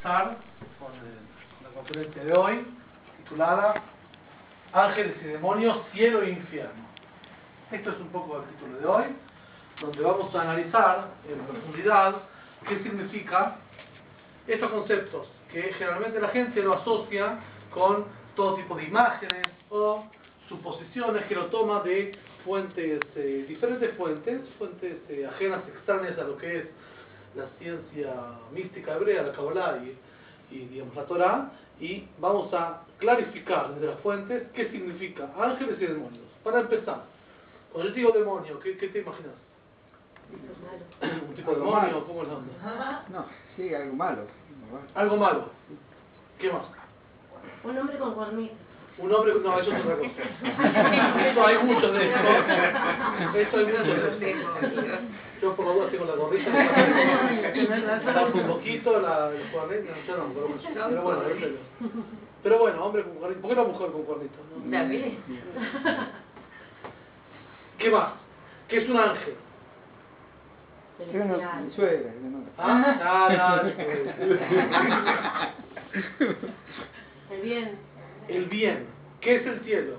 comenzar con la conferencia de hoy, titulada Ángeles y demonios, cielo e infierno. Esto es un poco el título de hoy, donde vamos a analizar en profundidad qué significa estos conceptos, que generalmente la gente lo asocia con todo tipo de imágenes o suposiciones que lo toma de fuentes, diferentes fuentes ajenas, extrañas a lo que es la ciencia mística hebrea, la Kabbalah y digamos la Torah, y vamos a clarificar desde las fuentes qué significa ángeles y demonios. Para empezar, cuando yo digo demonio, ¿qué te imaginas? ¿Un tipo de demonio? ¿Cómo es la onda? No, sí, algo malo. Algo malo. ¿Qué más? Un hombre con cuernitos. Un hombre, no, eso es otra cosa. Eso hay mucho de eso. Eso hay mucho de eso. Yo por lo menos tengo la gorrita, tapo un poquito, el cuernito, yo no, pero bueno, eso es. Pero bueno, hombre con cuernito. ¿Por qué no mujer con cuernito? David. ¿Qué más? ¿Qué es un ángel? Mi suegra, no. El bien. El bien. ¿Qué es el cielo?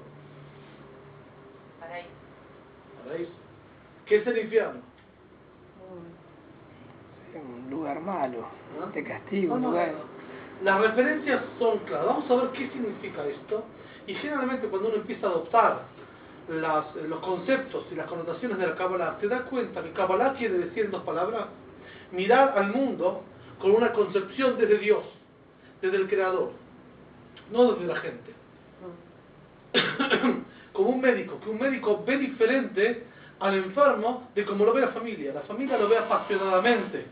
Paraíso. Paraíso. ¿Qué es el infierno? Un lugar malo, ¿Ah? de castigo, un No, lugar. las referencias son claras. Vamos a ver qué significa esto. Y generalmente cuando uno empieza a adoptar los conceptos y las connotaciones de la Kabbalah, te das cuenta que Kabbalah quiere decir en dos palabras: mirar al mundo con una concepción desde Dios, desde el Creador, no desde la gente. Como un médico, que un médico ve diferente al enfermo de como lo ve la familia. La familia lo ve apasionadamente,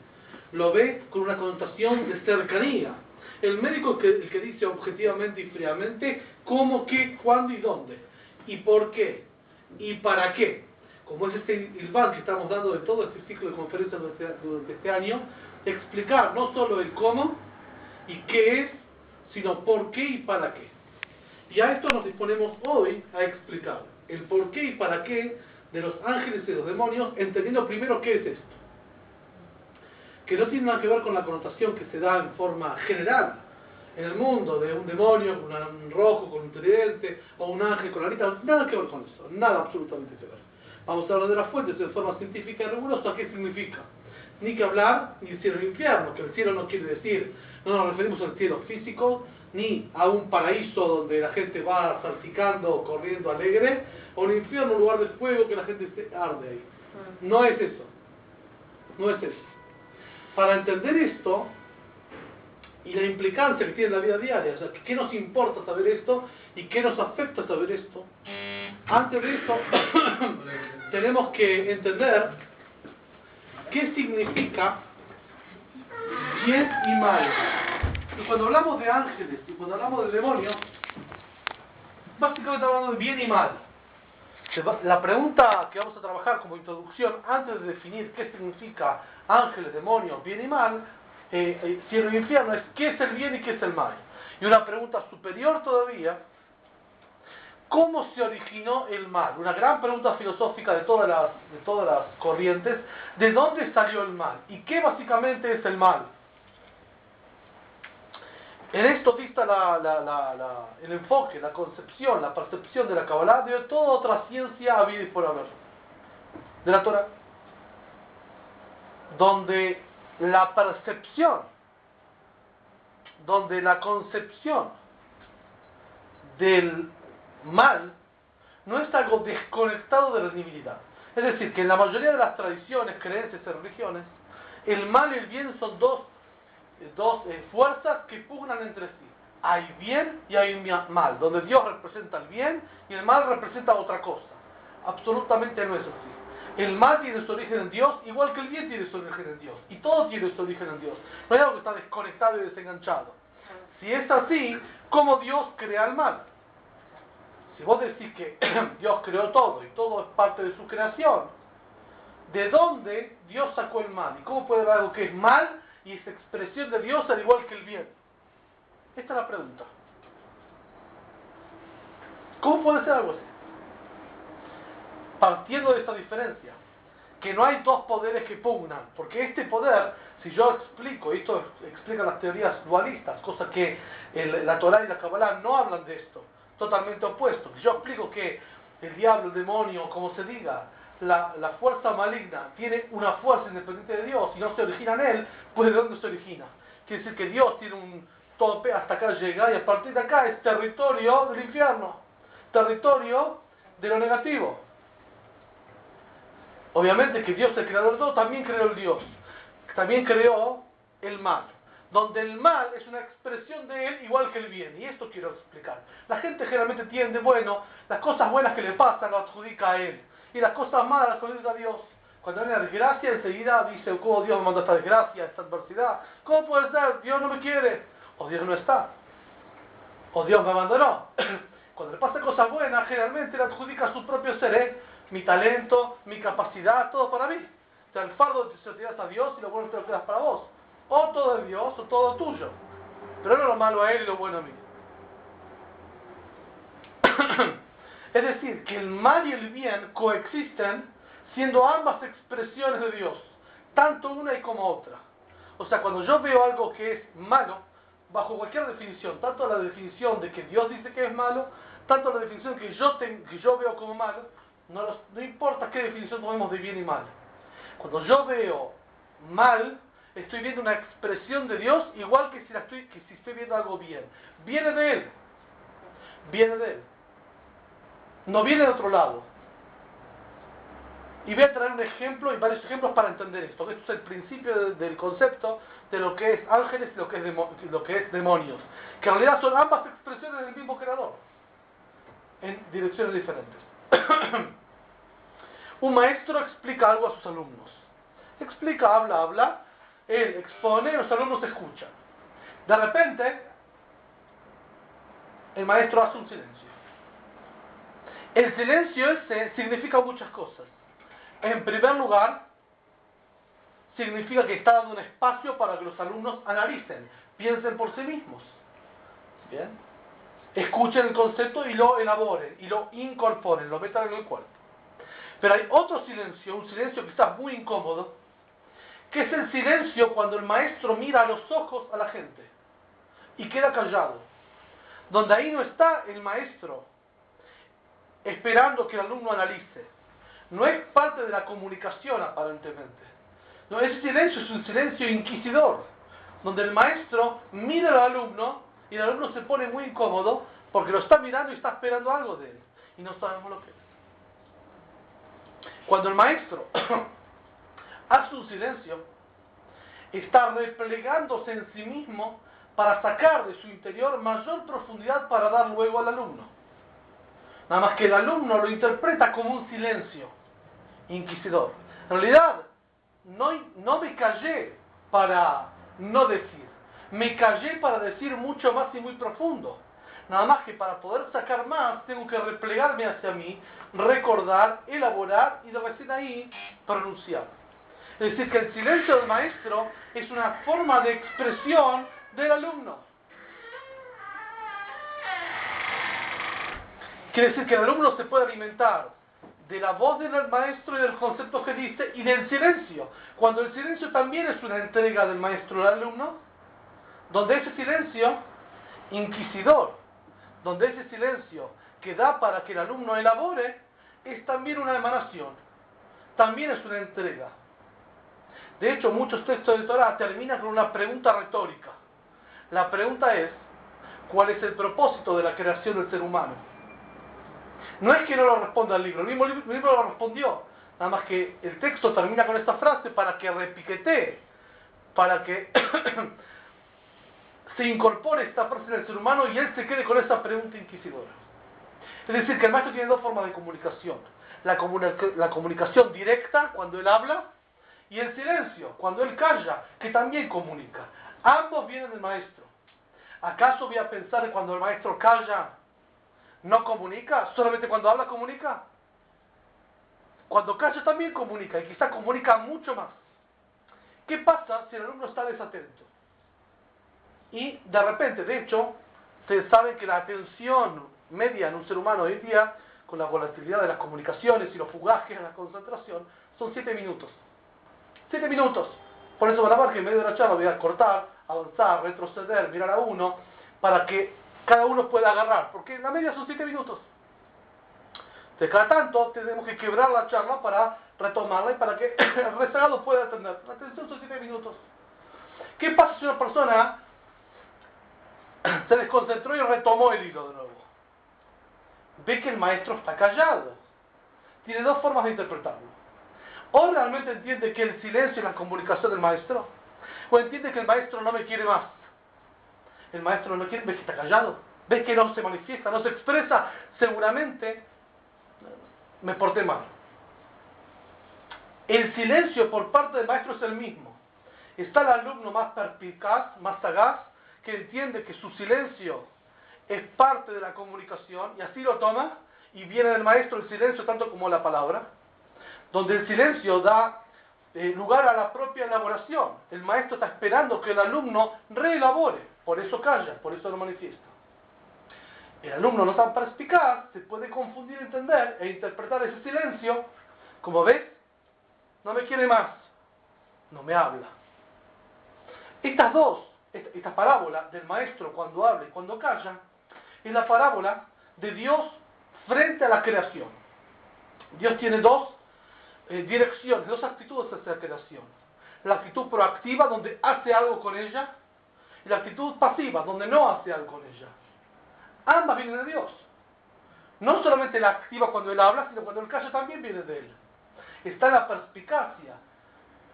lo ve con una connotación de cercanía. El médico es el que dice objetivamente y fríamente cómo, qué, cuándo y dónde, y por qué, y para qué. Como es este Ilván que estamos dando de todo este ciclo de conferencias durante este año, explicar no solo el cómo y qué es, sino por qué y para qué. Y a esto nos disponemos hoy a explicar el por qué y para qué de los ángeles y los demonios, entendiendo primero qué es esto. Que no tiene nada que ver con la connotación que se da en forma general en el mundo de un demonio con un rojo, con un tridente, o un ángel con la alita. Nada que ver con eso, nada absolutamente que ver. Vamos a hablar de las fuentes de forma científica y rigurosa. ¿Qué significa? Ni que hablar ni cielo ni infierno, que el cielo no quiere decir, no nos referimos al cielo físico, ni a un paraíso donde la gente va salpicando, corriendo alegre, o un infierno, un lugar de fuego que la gente se arde ahí. No es eso. No es eso. Para entender esto y la implicancia que tiene en la vida diaria, o sea, ¿qué nos importa saber esto y qué nos afecta saber esto? Antes de eso, tenemos que entender qué significa bien y mal. Y cuando hablamos de ángeles y cuando hablamos de demonios, básicamente estamos hablando de bien y mal. La pregunta que vamos a trabajar como introducción, antes de definir qué significa ángeles, demonios, bien y mal, cielo y infierno, es qué es el bien y qué es el mal. Y una pregunta superior todavía: ¿cómo se originó el mal? Una gran pregunta filosófica de todas las corrientes. ¿De dónde salió el mal? ¿Y qué básicamente es el mal? En esto dista el enfoque, la concepción, la percepción de la Kabbalah de toda otra ciencia habida y por haber. De la Torah. Donde la percepción, donde la concepción del mal no es algo desconectado de la divinidad. Es decir, que en la mayoría de las tradiciones, creencias y religiones, el mal y el bien son dos fuerzas que pugnan entre sí. Hay bien y hay mal, donde Dios representa el bien y el mal representa otra cosa. Absolutamente no es así. El mal tiene su origen en Dios, igual que el bien tiene su origen en Dios. Y todo tiene su origen en Dios. No hay algo que está desconectado y desenganchado. Si es así, ¿cómo Dios crea el mal? Si vos decís que Dios creó todo y todo es parte de su creación, ¿de dónde Dios sacó el mal? ¿Y cómo puede haber algo que es mal y es expresión de Dios al igual que el bien? Esta es la pregunta. ¿Cómo puede ser algo así? Partiendo de esta diferencia, que no hay dos poderes que pugnan, porque este poder, si yo explico, esto explica las teorías dualistas, cosa que la Torá y la Kabbalah no hablan de esto, totalmente opuesto. Si yo explico que el diablo, el demonio, como se diga, la fuerza maligna tiene una fuerza independiente de Dios y no se origina en él, pues ¿de dónde se origina? Quiere decir que Dios tiene un tope, hasta acá llega, y a partir de acá es territorio del infierno, territorio de lo negativo. Obviamente que Dios, el creador de todo, también creó el Dios, también creó el mal, donde el mal es una expresión de él igual que el bien, y esto quiero explicar. La gente generalmente entiende, bueno, las cosas buenas que le pasan lo adjudica a él, y las cosas malas las adjudica a Dios. Cuando viene la desgracia, enseguida dice, ¿cómo Dios me mandó esta desgracia, esta adversidad? ¿Cómo puede ser? Dios no me quiere, o Dios no está, o Dios me abandonó. Cuando le pasan cosas buenas, generalmente le adjudica a su propio ser, mi talento, mi capacidad, todo para mí. O sea, el fardo se lo tiras a Dios y lo bueno te lo quedas para vos. O todo es Dios o todo tuyo. Pero no lo malo a él y lo bueno a mí. Es decir, que el mal y el bien coexisten siendo ambas expresiones de Dios. Tanto una y como otra. O sea, cuando yo veo algo que es malo, bajo cualquier definición, tanto la definición de que Dios dice que es malo, tanto la definición que yo veo como malo, no importa qué definición tomemos de bien y mal. Cuando yo veo mal, estoy viendo una expresión de Dios igual que si estoy viendo algo bien. Viene de Él. Viene de Él. No viene de otro lado. Y voy a traer un ejemplo y varios ejemplos para entender esto. Esto es el principio del concepto de lo que es ángeles y lo que es demonios. Que en realidad son ambas expresiones del mismo creador. En direcciones diferentes. Un maestro explica algo a sus alumnos. Explica, habla, él expone, los alumnos escuchan. De repente, el maestro hace un silencio. El silencio ese significa muchas cosas. En primer lugar, significa que está dando un espacio para que los alumnos analicen, piensen por sí mismos. ¿Bien? Escuchen el concepto y lo elaboren, y lo incorporen, lo metan en el cuerpo. Pero hay otro silencio, un silencio quizás muy incómodo, que es el silencio cuando el maestro mira a los ojos a la gente y queda callado. Donde ahí no está el maestro esperando que el alumno analice. No es parte de la comunicación aparentemente. No, ese silencio es un silencio inquisidor, donde el maestro mira al alumno y el alumno se pone muy incómodo porque lo está mirando y está esperando algo de él. Y no sabemos lo que es. Cuando el maestro hace un silencio, está replegándose en sí mismo para sacar de su interior mayor profundidad para dar luego al alumno. Nada más que el alumno lo interpreta como un silencio inquisidor. En realidad, no me callé para no decir. Me callé para decir mucho más y muy profundo. Nada más que para poder sacar más, tengo que replegarme hacia mí, recordar, elaborar y de recién ahí pronunciar. Es decir, que el silencio del maestro es una forma de expresión del alumno. Quiere decir que el alumno se puede alimentar de la voz del maestro y del concepto que dice y del silencio. Cuando el silencio también es una entrega del maestro al alumno, donde ese silencio inquisidor, donde ese silencio que da para que el alumno elabore, es también una emanación, también es una entrega. De hecho, muchos textos de Torah terminan con una pregunta retórica. La pregunta es, ¿cuál es el propósito de la creación del ser humano? No es que no lo responda el libro, el mismo libro lo respondió, nada más que el texto termina con esta frase para que repiquetee, para que se incorpore esta frase en el ser humano y él se quede con esa pregunta inquisidora. Es decir, que el maestro tiene dos formas de comunicación. La comunicación directa, cuando él habla, y el silencio, cuando él calla, que también comunica. Ambos vienen del maestro. ¿Acaso voy a pensar que cuando el maestro calla, no comunica? ¿Solamente cuando habla comunica? Cuando calla también comunica, y quizá comunica mucho más. ¿Qué pasa si el alumno está desatento? Y de repente, de hecho, ustedes saben que la atención media en un ser humano hoy en día, con la volatilidad de las comunicaciones y los fugajes en la concentración, son 7 minutos. 7 minutos. Por eso van a ver que en medio de la charla voy a cortar, avanzar, retroceder, mirar a uno, para que cada uno pueda agarrar. Porque la media son 7 minutos. De cada tanto tenemos que quebrar la charla para retomarla y para que el rezagado pueda atender. La atención son 7 minutos. ¿Qué pasa si una persona se desconcentró y retomó el hilo de nuevo? Ve que el maestro está callado. Tiene dos formas de interpretarlo. O realmente entiende que el silencio es la comunicación del maestro, o entiende que el maestro no me quiere más. El maestro no quiere, ve que está callado, ve que no se manifiesta, no se expresa. Seguramente me porté mal. El silencio por parte del maestro es el mismo. Está el alumno más perspicaz, más sagaz, que entiende que su silencio es parte de la comunicación y así lo toma, y viene del maestro el silencio tanto como la palabra, donde el silencio da lugar a la propia elaboración. El maestro está esperando que el alumno reelabore, por eso calla, por eso lo manifiesta. El alumno no tan perspicaz se puede confundir, entender e interpretar ese silencio como: ves, no me quiere más, no me habla. Esta parábola del maestro cuando habla y cuando calla, es la parábola de Dios frente a la creación. Dios tiene dos direcciones, dos actitudes hacia la creación. La actitud proactiva, donde hace algo con ella, y la actitud pasiva, donde no hace algo con ella. Ambas vienen de Dios. No solamente la activa cuando Él habla, sino cuando Él calla también viene de Él. Está la perspicacia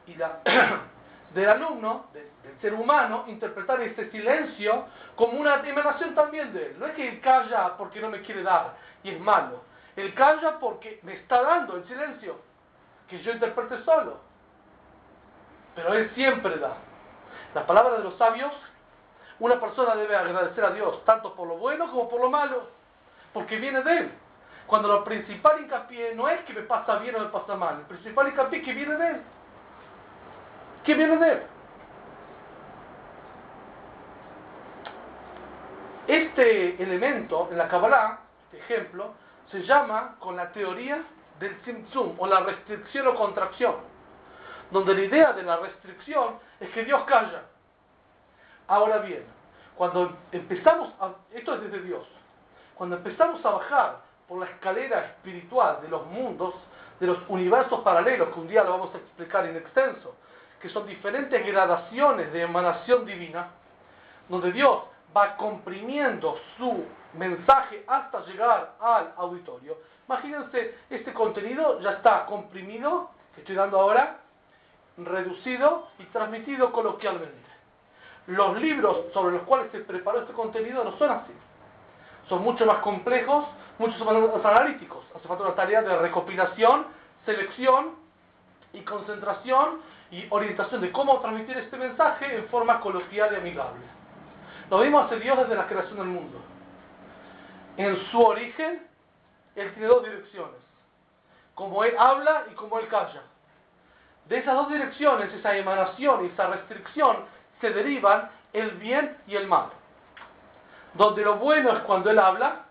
y del alumno, del ser humano, interpretar este silencio como una emanación también de Él. No es que Él calla porque no me quiere dar y es malo. Él calla porque me está dando el silencio, que yo interprete solo. Pero Él siempre da. La palabra de los sabios: una persona debe agradecer a Dios tanto por lo bueno como por lo malo, porque viene de Él. Cuando lo principal hincapié no es que me pasa bien o me pasa mal, el principal hincapié es que viene de Él. ¿Qué viene de Él? Este elemento en la Kabbalah, este ejemplo, se llama con la teoría del Tzimtzum, o la restricción o contracción, donde la idea de la restricción es que Dios calla. Ahora bien, cuando empezamos esto es desde Dios, cuando empezamos a bajar por la escalera espiritual de los mundos, de los universos paralelos, que un día lo vamos a explicar en extenso, que son diferentes gradaciones de emanación divina, donde Dios va comprimiendo su mensaje hasta llegar al auditorio. Imagínense, este contenido ya está comprimido, que estoy dando ahora, reducido y transmitido coloquialmente. Los libros sobre los cuales se preparó este contenido no son así. Son mucho más complejos, mucho más analíticos. Hace falta una tarea de recopilación, selección y concentración y orientación de cómo transmitir este mensaje en forma coloquial y amigable. Lo mismo hace Dios desde la creación del mundo. En su origen, Él tiene dos direcciones: como Él habla y como Él calla. De esas dos direcciones, esa emanación y esa restricción, se derivan el bien y el mal. Donde lo bueno es cuando Él habla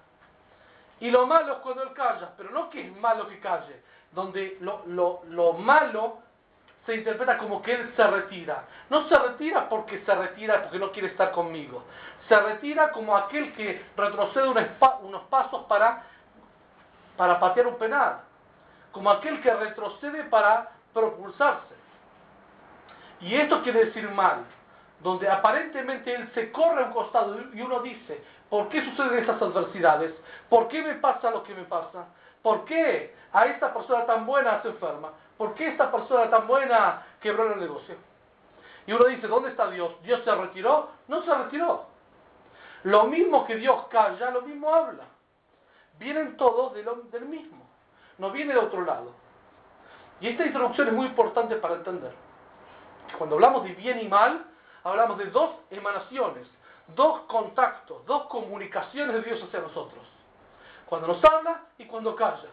y lo malo es cuando Él calla. Pero no que es malo que calle, donde lo malo se interpreta como que Él se retira. No se retira porque no quiere estar conmigo. Se retira como aquel que retrocede unos pasos para patear un penal. Como aquel que retrocede para propulsarse. Y esto quiere decir mal, donde aparentemente Él se corre a un costado y uno dice: ¿por qué suceden estas adversidades? ¿Por qué me pasa lo que me pasa? ¿Por qué a esta persona tan buena se enferma? ¿Por qué esta persona tan buena quebró el negocio? Y uno dice: ¿dónde está Dios? ¿Dios se retiró? No se retiró. Lo mismo que Dios calla, lo mismo habla. Vienen todos del mismo. No viene de otro lado. Y esta introducción es muy importante para entender. Cuando hablamos de bien y mal, hablamos de dos emanaciones, dos contactos, dos comunicaciones de Dios hacia nosotros. Cuando nos habla y cuando calla.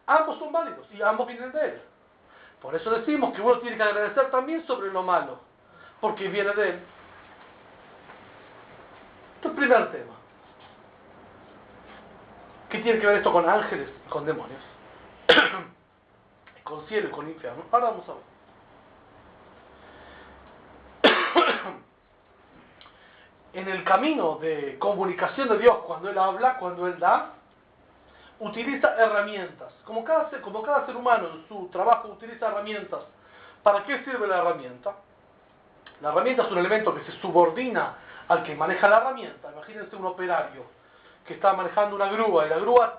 Ambos son válidos y ambos vienen de Él. Por eso decimos que uno tiene que agradecer también sobre lo malo, porque viene de Él. Este es el primer tema. ¿Qué tiene que ver esto con ángeles y con demonios? con cielo y con infierno. Ahora vamos a ver. En el camino de comunicación de Dios, cuando Él habla, cuando Él da, utiliza herramientas. Como cada ser humano en su trabajo utiliza herramientas. ¿Para qué sirve la herramienta? La herramienta es un elemento que se subordina al que maneja la herramienta. Imagínense un operario que está manejando una grúa y la grúa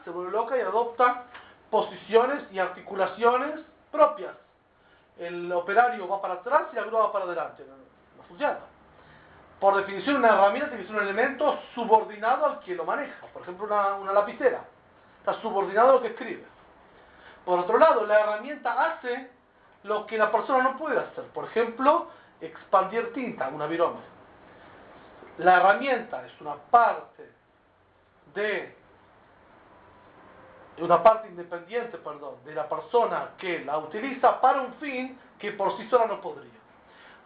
se vuelve loca y adopta posiciones y articulaciones propias. El operario va para atrás y la grúa va para adelante. No funciona. Por definición, una herramienta tiene que ser un elemento subordinado al que lo maneja. Por ejemplo, una lapicera. Está subordinado a lo que escribe. Por otro lado, la herramienta hace lo que la persona no puede hacer. Por ejemplo, expandir tinta, una virome. La herramienta es una parte independiente, de la persona que la utiliza para un fin que por sí sola no podría.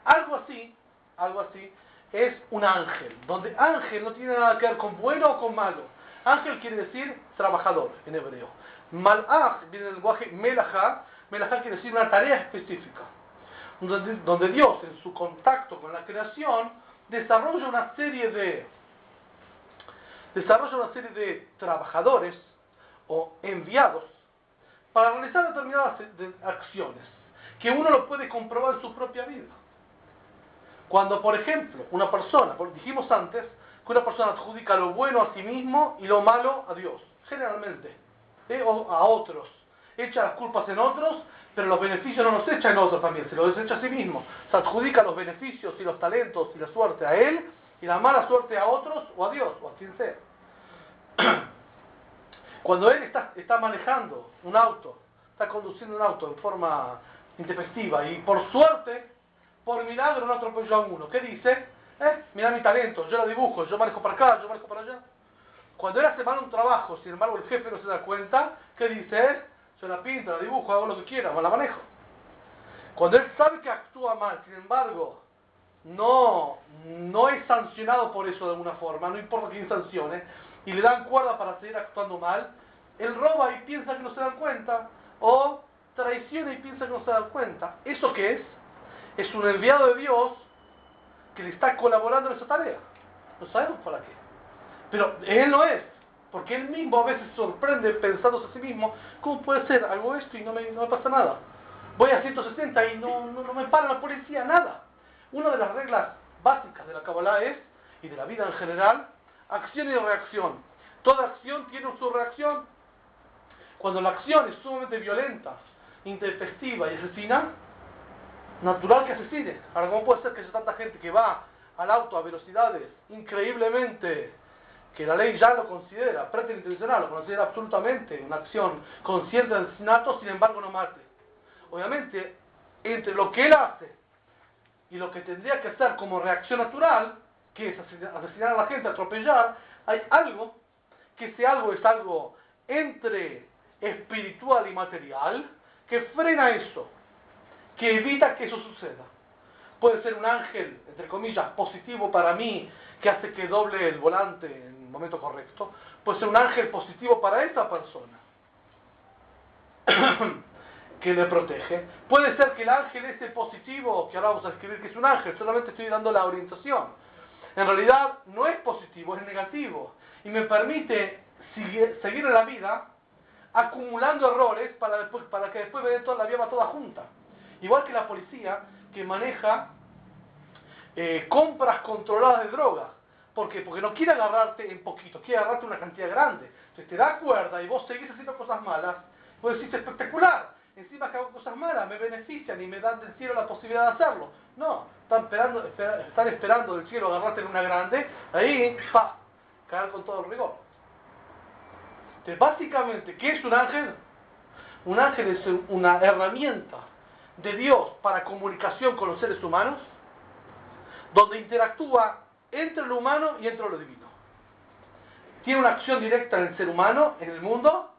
Algo así es un ángel, donde ángel no tiene nada que ver con bueno o con malo. Ángel quiere decir trabajador en hebreo. Malach viene del lenguaje melajá. Melajá quiere decir una tarea específica, donde Dios en su contacto con la creación desarrolla una serie de trabajadores o enviados para realizar determinadas acciones que uno lo puede comprobar en su propia vida. Cuando, por ejemplo, una persona, dijimos antes que una persona adjudica lo bueno a sí mismo y lo malo a Dios, generalmente, o a otros, echa las culpas en otros, pero los beneficios no los echa en otros también, se los echa a sí mismo. Se adjudica los beneficios y los talentos y la suerte a él y la mala suerte a otros o a Dios o a quien sea. Cuando él está manejando un auto, está conduciendo un auto en forma intempestiva y por suerte, por milagro no atropelló a uno, ¿qué dice? Mira mi talento, yo lo dibujo, yo manejo para acá, yo manejo para allá. Cuando él hace mal un trabajo, sin embargo el jefe no se da cuenta, ¿qué dice? Yo la pinto, la dibujo, hago lo que quiera, la manejo. Cuando él sabe que actúa mal, sin embargo, no es sancionado por eso de alguna forma, no importa quién sancione, y le dan cuerda para seguir actuando mal, él roba y piensa que no se dan cuenta, o traiciona y piensa que no se dan cuenta. ¿Eso qué es? Es un enviado de Dios que le está colaborando en esa tarea. No sabemos para qué. Pero él no es, porque él mismo a veces sorprende pensándose a sí mismo, ¿cómo puede ser? Hago esto y no me pasa nada. Voy a 160 y no me para la policía, nada. Una de las reglas básicas de la Kabbalah es, y de la vida en general, acción y reacción. Toda acción tiene su reacción. Cuando la acción es sumamente violenta, intempestiva y asesina, natural que asesine. Ahora, ¿cómo puede ser que haya tanta gente que va al auto a velocidades increíblemente, que la ley ya lo considera preterintencional, lo considera absolutamente una acción consciente de asesinato, sin embargo no mate? Obviamente, entre lo que él hace y lo que tendría que hacer como reacción natural, que es asesinar a la gente, atropellar, hay algo, que ese algo es algo entre espiritual y material, que frena eso, que evita que eso suceda. Puede ser un ángel, entre comillas, positivo para mí, que hace que doble el volante en el momento correcto. Puede ser un ángel positivo para esa persona, que le protege. Puede ser que el ángel ese positivo, que ahora vamos a escribir que es un ángel, solamente estoy dando la orientación. En realidad no es positivo, es negativo. Y me permite seguir en la vida acumulando errores para que después me den toda la vida toda junta. Igual que la policía que maneja compras controladas de drogas. ¿Por qué? Porque no quiere agarrarte en poquito, quiere agarrarte una cantidad grande. Entonces te da cuerda y vos seguís haciendo cosas malas. Vos decís, espectacular, encima que hago cosas malas, me benefician y me dan del cielo la posibilidad de hacerlo. No, están esperando del cielo agarrarte en una grande, ahí, caer con todo el rigor. Entonces, básicamente, ¿qué es un ángel? Un ángel es una herramienta de Dios para comunicación con los seres humanos, donde interactúa entre lo humano y entre lo divino. Tiene una acción directa en el ser humano, en el mundo,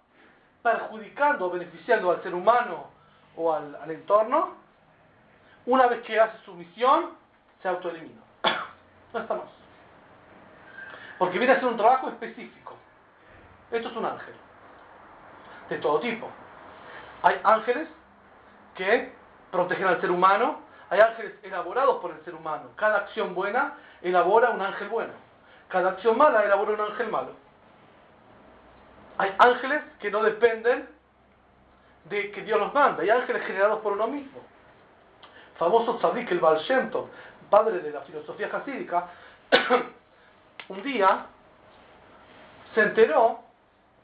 perjudicando o beneficiando al ser humano o al entorno. Una vez que hace su misión, se autoelimina. No está más. Porque viene a hacer un trabajo específico. Esto es un ángel, de todo tipo. Hay ángeles que protegen al ser humano, hay ángeles elaborados por el ser humano. Cada acción buena elabora un ángel bueno. Cada acción mala elabora un ángel malo. Hay ángeles que no dependen de que Dios los manda. Hay ángeles generados por uno mismo. Famoso tzadik, el Baal Shem Tov, padre de la filosofía jasídica, un día se enteró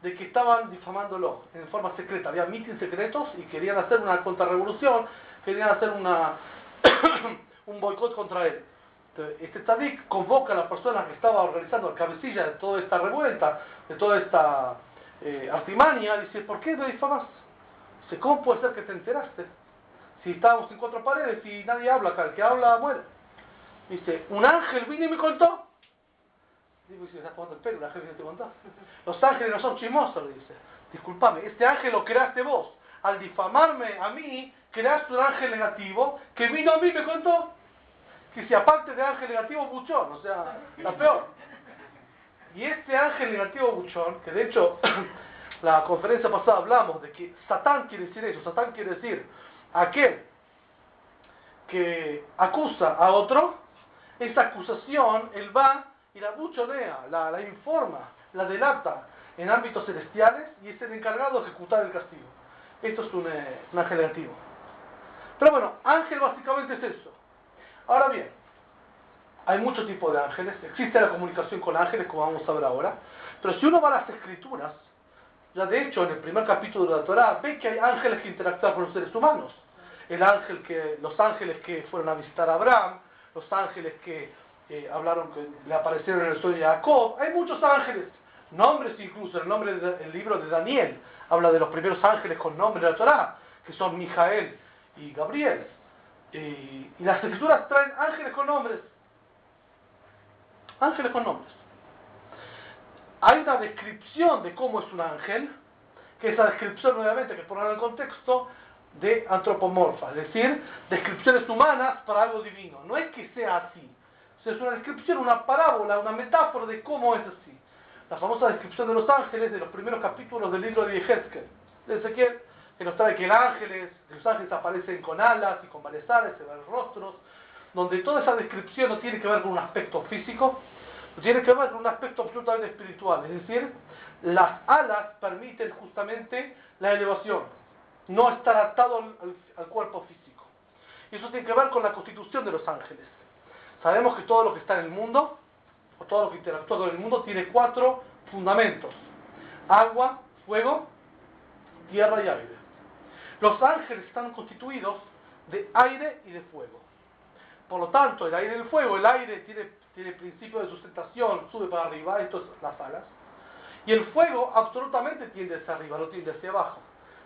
de que estaban difamándolo en forma secreta. Había mítines secretos y querían hacer una contrarrevolución, querían hacer un boicot contra él. Entonces, este tzadik convoca a las personas que estaban organizando la cabecilla de toda esta revuelta, de toda esta artimaña, y dice: ¿por qué me difamas? Dice: ¿cómo puede ser que te enteraste? Si estábamos en cuatro paredes y nadie habla acá, el que habla muere. Dice: un ángel vino y me contó. Digo: si me estás tomando el pelo, un ángel vino y te contó. Los ángeles no son chismosos, le dice. Disculpame, este ángel lo creaste vos. Al difamarme a mí, creaste un ángel negativo que vino a mí y me contó. Que si aparte de ángel negativo, buchón, o sea, la peor. Y este ángel negativo buchón, que de hecho, la conferencia pasada hablamos de que Satán quiere decir eso. Satán quiere decir aquel que acusa a otro, esa acusación, él va y la buchonea, la informa, la delata en ámbitos celestiales y es el encargado de ejecutar el castigo. Esto es un ángel negativo. Pero bueno, ángel básicamente es eso. Ahora bien, hay muchos tipos de ángeles, existe la comunicación con ángeles, como vamos a ver ahora, pero si uno va a las escrituras, ya de hecho en el primer capítulo de la Torá, ve que hay ángeles que interactúan con los seres humanos. Los ángeles que fueron a visitar a Abraham, los ángeles que le aparecieron en el sueño de Jacob, hay muchos ángeles, nombres incluso, el libro de Daniel habla de los primeros ángeles con nombre de la Torá, que son Mijael y Gabriel. Y las escrituras traen ángeles con nombres. Ángeles con nombres. Hay una descripción de cómo es un ángel, que esa descripción, nuevamente, que poner en el contexto de antropomorfa, es decir, descripciones humanas para algo divino. No es que sea así, es una descripción, una parábola, una metáfora de cómo es así. La famosa descripción de los ángeles de los primeros capítulos del libro de Ezequiel, que nos trae que los ángeles aparecen con alas y con varias alas, se ven rostros, donde toda esa descripción no tiene que ver con un aspecto físico, tiene que ver con un aspecto absolutamente espiritual. Es decir, las alas permiten justamente la elevación, no estar atado al cuerpo físico. Y eso tiene que ver con la constitución de los ángeles. Sabemos que todo lo que está en el mundo, o todo lo que interactúa con el mundo, tiene 4 fundamentos: agua, fuego, tierra y aire. Los ángeles están constituidos de aire y de fuego. Por lo tanto, el aire y el fuego, el aire tiene principio de sustentación, sube para arriba, esto es las alas, y el fuego absolutamente tiende hacia arriba, no tiende hacia abajo.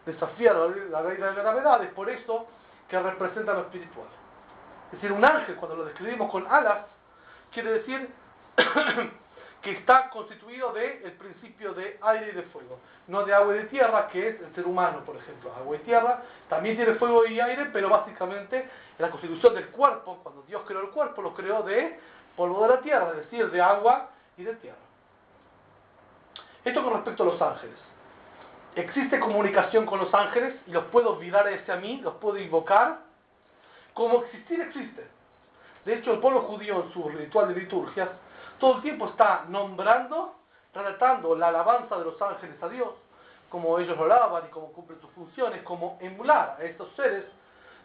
Desafía la ley de la gravedad, es por eso que representa lo espiritual. Es decir, un ángel, cuando lo describimos con alas, quiere decir que está constituido del principio de aire y de fuego, no de agua y de tierra, que es el ser humano, por ejemplo. Agua y tierra también tiene fuego y aire, pero básicamente en la constitución del cuerpo, cuando Dios creó el cuerpo, lo creó de polvo de la tierra, es decir, de agua y de tierra. Esto con respecto a los ángeles. Existe comunicación con los ángeles y los puedo virar hacia mí, los puedo invocar. Como existir, existe. De hecho, el pueblo judío en su ritual de liturgias todo el tiempo está nombrando, relatando la alabanza de los ángeles a Dios, como ellos lo alaban y cómo cumplen sus funciones, como emular a estos seres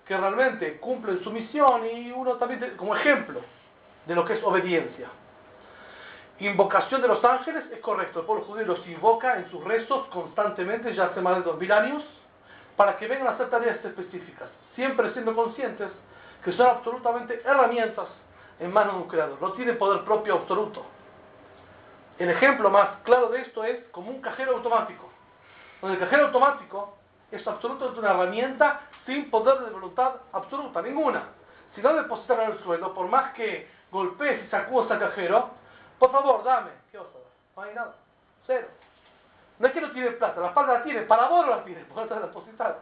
que realmente cumplen su misión, y uno también como ejemplo de lo que es obediencia. Invocación de los ángeles es correcto, el pueblo judío los invoca en sus rezos constantemente, ya hace más de 2000 años, para que vengan a hacer tareas específicas, siempre siendo conscientes que son absolutamente herramientas en manos de un creador, no tienen poder propio absoluto. El ejemplo más claro de esto es como un cajero automático, donde el cajero automático es absolutamente una herramienta sin poder de voluntad absoluta, ninguna. Si no depositan en el suelo, por más que golpees y sacudas al cajero, por favor, dame, ¿qué vas a dar? No hay nada, cero. No es que no tiene plata, la plata la tiene, para vos no la tiene, porque no está depositada.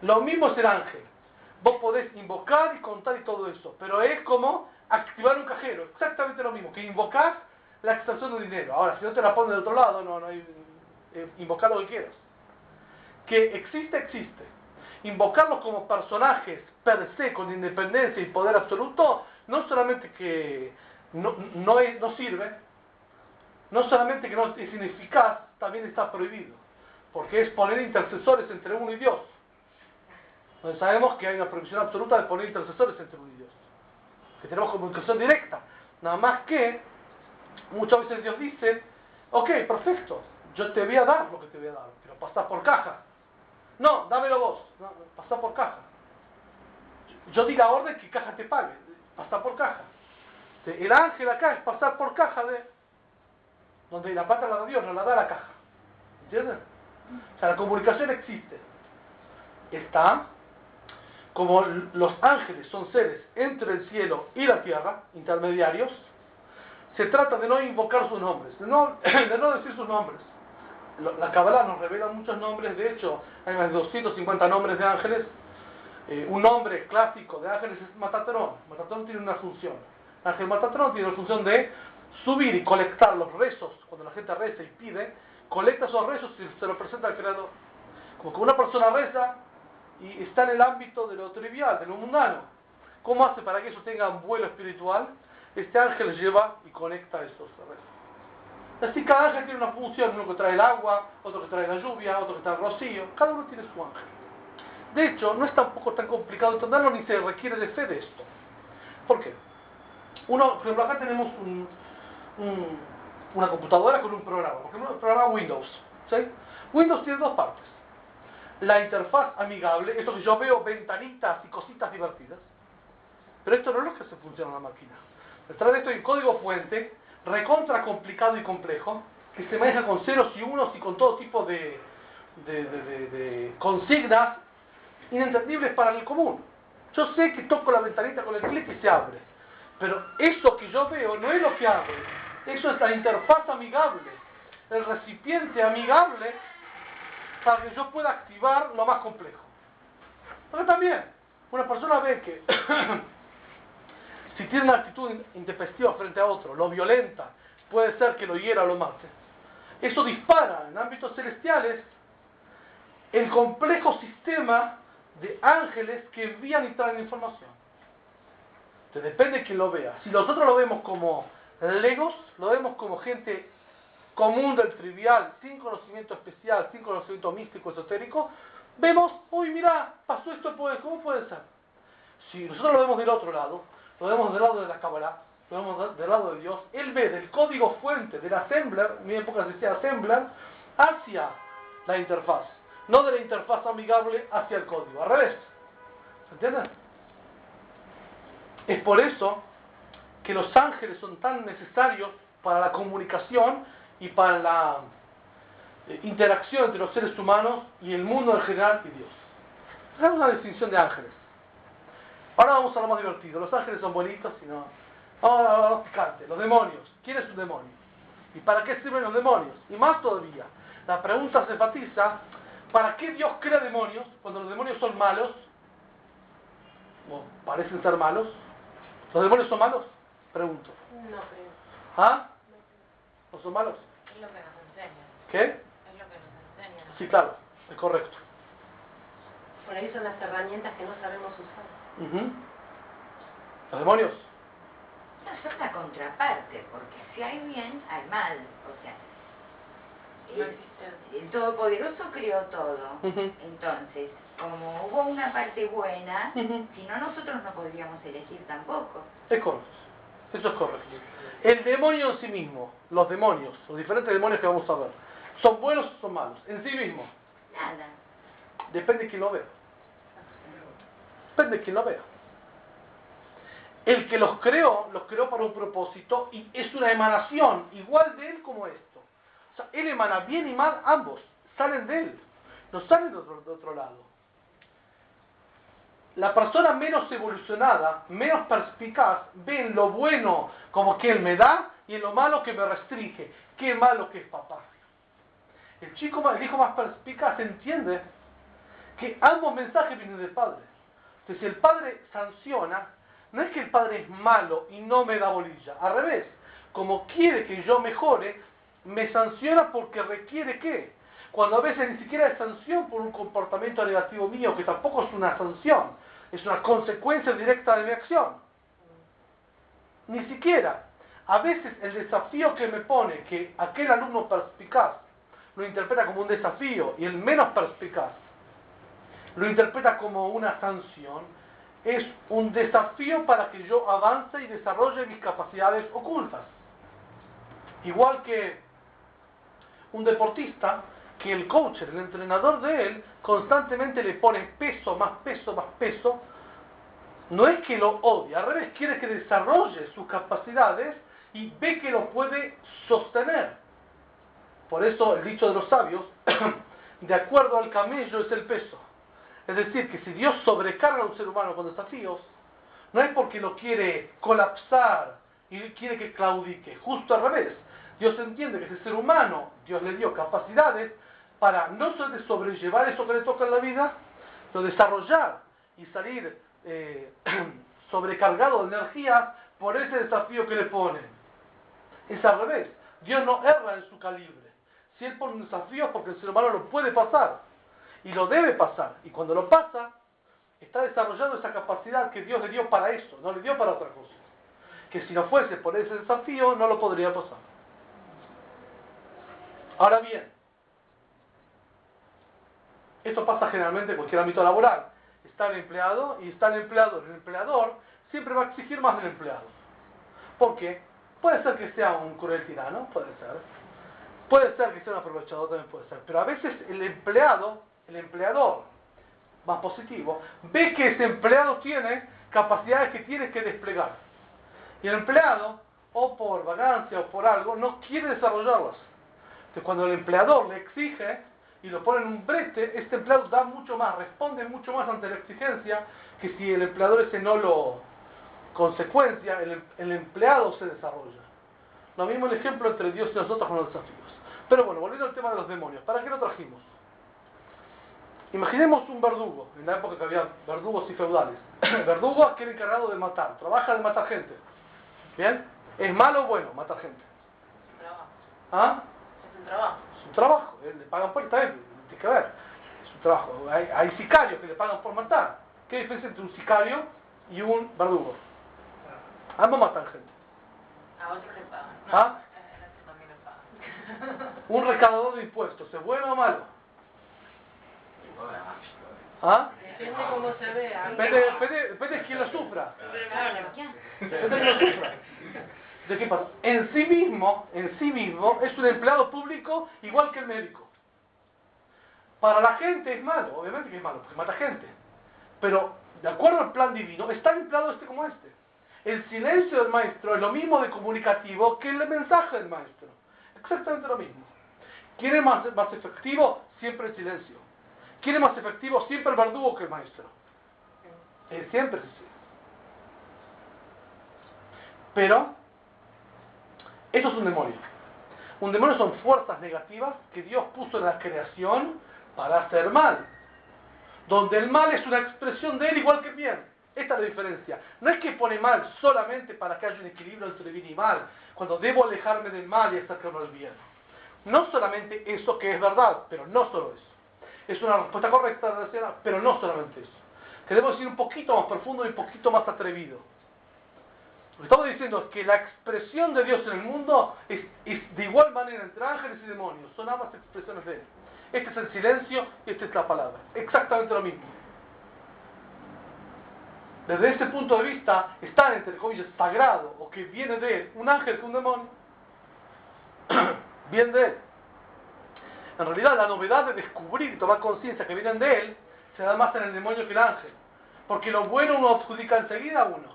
Lo mismo es el ángel. Vos podés invocar y contar y todo eso, pero es como activar un cajero, exactamente lo mismo, que invocar la extracción de dinero. Ahora, si no te la pones de otro lado, no hay, invocar lo que quieras. que existe, existe. Invocarlos como personajes per se, con independencia y poder absoluto, no solamente que no sirve, no solamente que no es ineficaz, también está prohibido. Porque es poner intercesores entre uno y Dios. Entonces sabemos que hay una prohibición absoluta de poner intercesores entre uno y Dios. Que tenemos comunicación directa. Nada más que, muchas veces Dios dice, ok, perfecto, yo te voy a dar lo que te voy a dar, pero pasás por caja. No, dámelo vos, no, pasá por caja. Yo di la orden que caja te pague, pasá por caja. El ángel acá es pasar por caja donde la plata la da Dios, no la da la caja. ¿Entienden? O sea, la comunicación existe. Está, como los ángeles son seres entre el cielo y la tierra, intermediarios, se trata de no invocar sus nombres, de no decir sus nombres. La Kabbalah nos revela muchos nombres, de hecho, hay más de 250 nombres de ángeles. Un nombre clásico de ángeles es Matatrón. Matatrón tiene una función. El ángel Matatrón tiene la función de subir y colectar los rezos. Cuando la gente reza y pide, colecta esos rezos y se los presenta al Creador. Como que una persona reza y está en el ámbito de lo trivial, de lo mundano. ¿Cómo hace para que ellos tengan vuelo espiritual? Este ángel lleva y conecta esos rezos. Así cada ángel tiene una función, uno que trae el agua, otro que trae la lluvia, otro que trae el rocío, cada uno tiene su ángel. De hecho, no es tampoco tan complicado entenderlo ni se requiere de fe de esto. ¿Por qué? Por ejemplo, acá tenemos una computadora con un programa, por ejemplo, el programa Windows. ¿Sí? Windows tiene dos partes. La interfaz amigable, esto que yo veo ventanitas y cositas divertidas, pero esto no es lo que se funciona en la máquina. Detrás de esto hay un código fuente, recontra complicado y complejo, que se maneja con ceros y unos y con todo tipo de consignas inentendibles para el común. Yo sé que toco la ventanita con el clic y se abre, pero eso que yo veo no es lo que abre, eso es la interfaz amigable, el recipiente amigable para que yo pueda activar lo más complejo. Pero también, una persona ve que si tiene una actitud intempestiva frente a otro, lo violenta, puede ser que lo hiera o lo mate. Eso dispara en ámbitos celestiales el complejo sistema de ángeles que envían y traen información. Entonces depende de quién lo vea. Si nosotros lo vemos como legos, lo vemos como gente común del trivial, sin conocimiento especial, sin conocimiento místico, esotérico, vemos, uy, mira, pasó esto, ¿cómo puede ser? Si nosotros lo vemos del otro lado, lo vemos del lado de la Kabbalah, lo vemos del lado de Dios, Él ve del código fuente, del assembler, en mi época se decía assembler, hacia la interfaz, no de la interfaz amigable hacia el código, al revés. ¿Se entiende? Es por eso que los ángeles son tan necesarios para la comunicación y para la interacción entre los seres humanos y el mundo en general y Dios. Esa es una distinción de ángeles. Ahora vamos a lo más divertido. Los ángeles son bonitos y no. Ahora lo picante. Los demonios. ¿Quién es un demonio? ¿Y para qué sirven los demonios? Y más todavía, la pregunta se enfatiza: ¿para qué Dios crea demonios cuando los demonios son malos? O parecen ser malos. ¿Los demonios son malos? Pregunto. No creo. ¿Ah? ¿No son malos? Es lo que nos enseña. ¿Qué? Es lo que nos enseña. Sí, claro. Es correcto. Por ahí son las herramientas que no sabemos usar. ¿Los demonios? No, son la contraparte, porque si hay bien, hay mal. O sea, No existe. el Todopoderoso creó todo. Entonces, como hubo una parte buena, si no, nosotros no podríamos elegir tampoco. Es correcto. Eso es correcto. El demonio en sí mismo, los demonios, los diferentes demonios que vamos a ver, ¿son buenos o son malos? En sí mismo. Nada. Depende de quién lo vea. Depende de quién lo vea. El que los creó para un propósito y es una emanación igual de él como esto. O sea, él emana bien y mal, ambos salen de él, no salen de otro lado. La persona menos evolucionada, menos perspicaz, ve en lo bueno como que él me da y en lo malo que me restringe. Qué malo que es papá. El hijo más perspicaz entiende que ambos mensajes vienen del padre. Entonces, si el padre sanciona, no es que el padre es malo y no me da bolilla. Al revés, como quiere que yo mejore, me sanciona porque requiere que. cuando a veces ni siquiera es sanción por un comportamiento negativo mío, que tampoco es una sanción, es una consecuencia directa de mi acción. Ni siquiera. A veces el desafío que me pone, que aquel alumno perspicaz lo interpreta como un desafío y el menos perspicaz lo interpreta como una sanción, es un desafío para que yo avance y desarrolle mis capacidades ocultas. Igual que un deportista, que el coach, el entrenador de él, constantemente le pone peso, más peso, más peso, no es que lo odia, al revés, quiere que desarrolle sus capacidades y ve que lo puede sostener. Por eso el dicho de los sabios, de acuerdo al camello es el peso. Es decir, que si Dios sobrecarga a un ser humano con desafíos, no es porque lo quiere colapsar y quiere que claudique, justo al revés. Dios entiende que ese ser humano, Dios le dio capacidades para no solo sobrellevar eso que le toca en la vida, sino desarrollar y salir sobrecargado de energías por ese desafío que le ponen. Es al revés. Dios no erra en su calibre. Si Él pone un desafío es porque el ser humano lo puede pasar. Y lo debe pasar. Y cuando lo pasa, está desarrollando esa capacidad que Dios le dio para eso, no le dio para otra cosa. Que si no fuese por ese desafío, no lo podría pasar. Ahora bien, esto pasa generalmente en cualquier ámbito laboral. Está el empleado y está el empleador. El empleador siempre va a exigir más del empleado. ¿Por qué? Puede ser que sea un cruel tirano, puede ser. Puede ser que sea un aprovechador, también puede ser. Pero a veces el empleador más positivo, ve que ese empleado tiene capacidades que tiene que desplegar. Y el empleado, o por vagancia o por algo, no quiere desarrollarlas. Entonces cuando el empleador le exige y lo pone en un brete, este empleado da mucho más, responde mucho más ante la exigencia, que si el empleador ese no lo consecuencia, el empleado se desarrolla. Lo mismo el ejemplo entre Dios y nosotros con los desafíos. Pero bueno, volviendo al tema de los demonios, ¿para qué lo trajimos? Imaginemos un verdugo, en la época que había verdugos y feudales. Verdugo, aquel encargado de matar, trabaja de matar gente. ¿Bien? ¿Es malo o bueno matar gente? Es un trabajo. ¿Ah? Es un trabajo. Es un trabajo, le pagan por está bien, tiene que ver. Es un trabajo. Hay sicarios que le pagan por matar. ¿Qué diferencia entre un sicario y un verdugo? Ambos matan gente. A otros le pagan. No, ¿Ah? a este también le pagan. Un recaudador de impuestos, ¿es bueno o malo? ¿Ah? Depende cómo se vea. Depende de quién lo sufra. Depende de quién lo sufra. ¿De qué pasa? En sí mismo es un empleado público igual que el médico. Para la gente es malo, obviamente que es malo, porque mata gente. Pero, de acuerdo al plan divino, es tan empleado este como este. El silencio del maestro es lo mismo de comunicativo que el mensaje del maestro. Exactamente lo mismo. ¿Quién es más efectivo? Siempre el silencio. ¿Quién es más efectivo? Siempre el verdugo que el maestro. Siempre sí. Pero, eso es un demonio. Un demonio son fuerzas negativas que Dios puso en la creación para hacer mal. Donde el mal es una expresión de Él igual que el bien. Esta es la diferencia. No es que pone mal solamente para que haya un equilibrio entre bien y mal, cuando debo alejarme del mal y acercarme al bien. No solamente eso que es verdad, pero no solo eso. Es una respuesta correcta, pero no solamente eso. Queremos ir un poquito más profundo y un poquito más atrevido. Lo que estamos diciendo es que la expresión de Dios en el mundo es de igual manera entre ángeles y demonios. Son ambas expresiones de Él. Este es el silencio y esta es la palabra. Exactamente lo mismo. Desde ese punto de vista, es tan, entre comillas, sagrado, o que viene de Él, un ángel que un demonio. Viene de Él. En realidad, la novedad de descubrir y tomar conciencia que vienen de Él, se da más en el demonio que el ángel. Porque lo bueno uno adjudica enseguida a uno.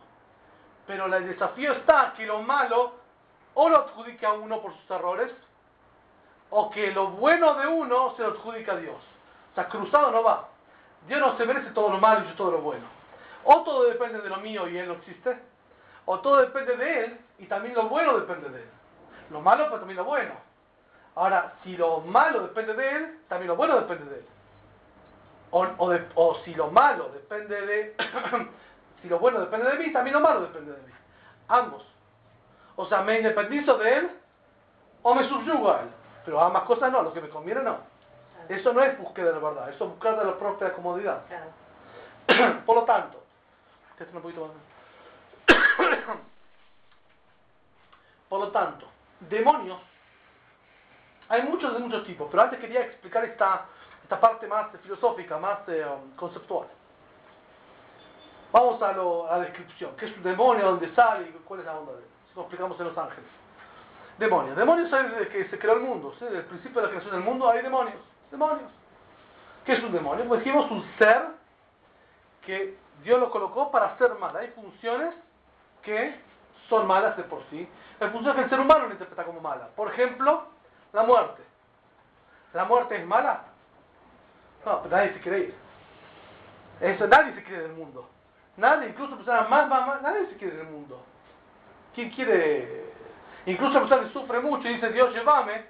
Pero el desafío está que lo malo o lo adjudique a uno por sus errores, o que lo bueno de uno se lo adjudica a Dios. O sea, cruzado no va. Dios no se merece todo lo malo y yo todo lo bueno. O todo depende de lo mío y Él no existe, o todo depende de Él y también lo bueno depende de Él. Lo malo, pero también lo bueno. Ahora, si lo malo depende de Él, también lo bueno depende de Él. O si lo malo depende de... si lo bueno depende de mí, también lo malo depende de mí. Ambos. O sea, me independizo de Él o me subyugo a Él. Pero ambas cosas no, lo que me conviene no. Eso no es búsqueda de la verdad, eso es buscar de la propia comodidad. Claro. Por lo tanto, un poquito más. Por lo tanto, demonios, hay muchos de muchos tipos, pero antes quería explicar esta parte más filosófica, más conceptual. Vamos a la descripción. ¿Qué es un demonio? ¿Dónde sale? ¿Y cuál es la onda de él? Lo explicamos en Los Ángeles. Demonios. Demonios hay desde que se creó el mundo. ¿Sí? Desde el principio de la creación del mundo hay demonios. Demonios. ¿Qué es un demonio? Pues dijimos un ser que Dios lo colocó para hacer mal. Hay funciones que son malas de por sí. Hay funciones que el ser humano lo interpreta como malas. Por ejemplo, la muerte. ¿La muerte es mala? No, pero nadie se quiere ir. Nadie se quiere del mundo. Nadie, incluso personas más, nadie se quiere del mundo. ¿Quién quiere? Incluso a pesar que sufre mucho y dice, Dios, llévame,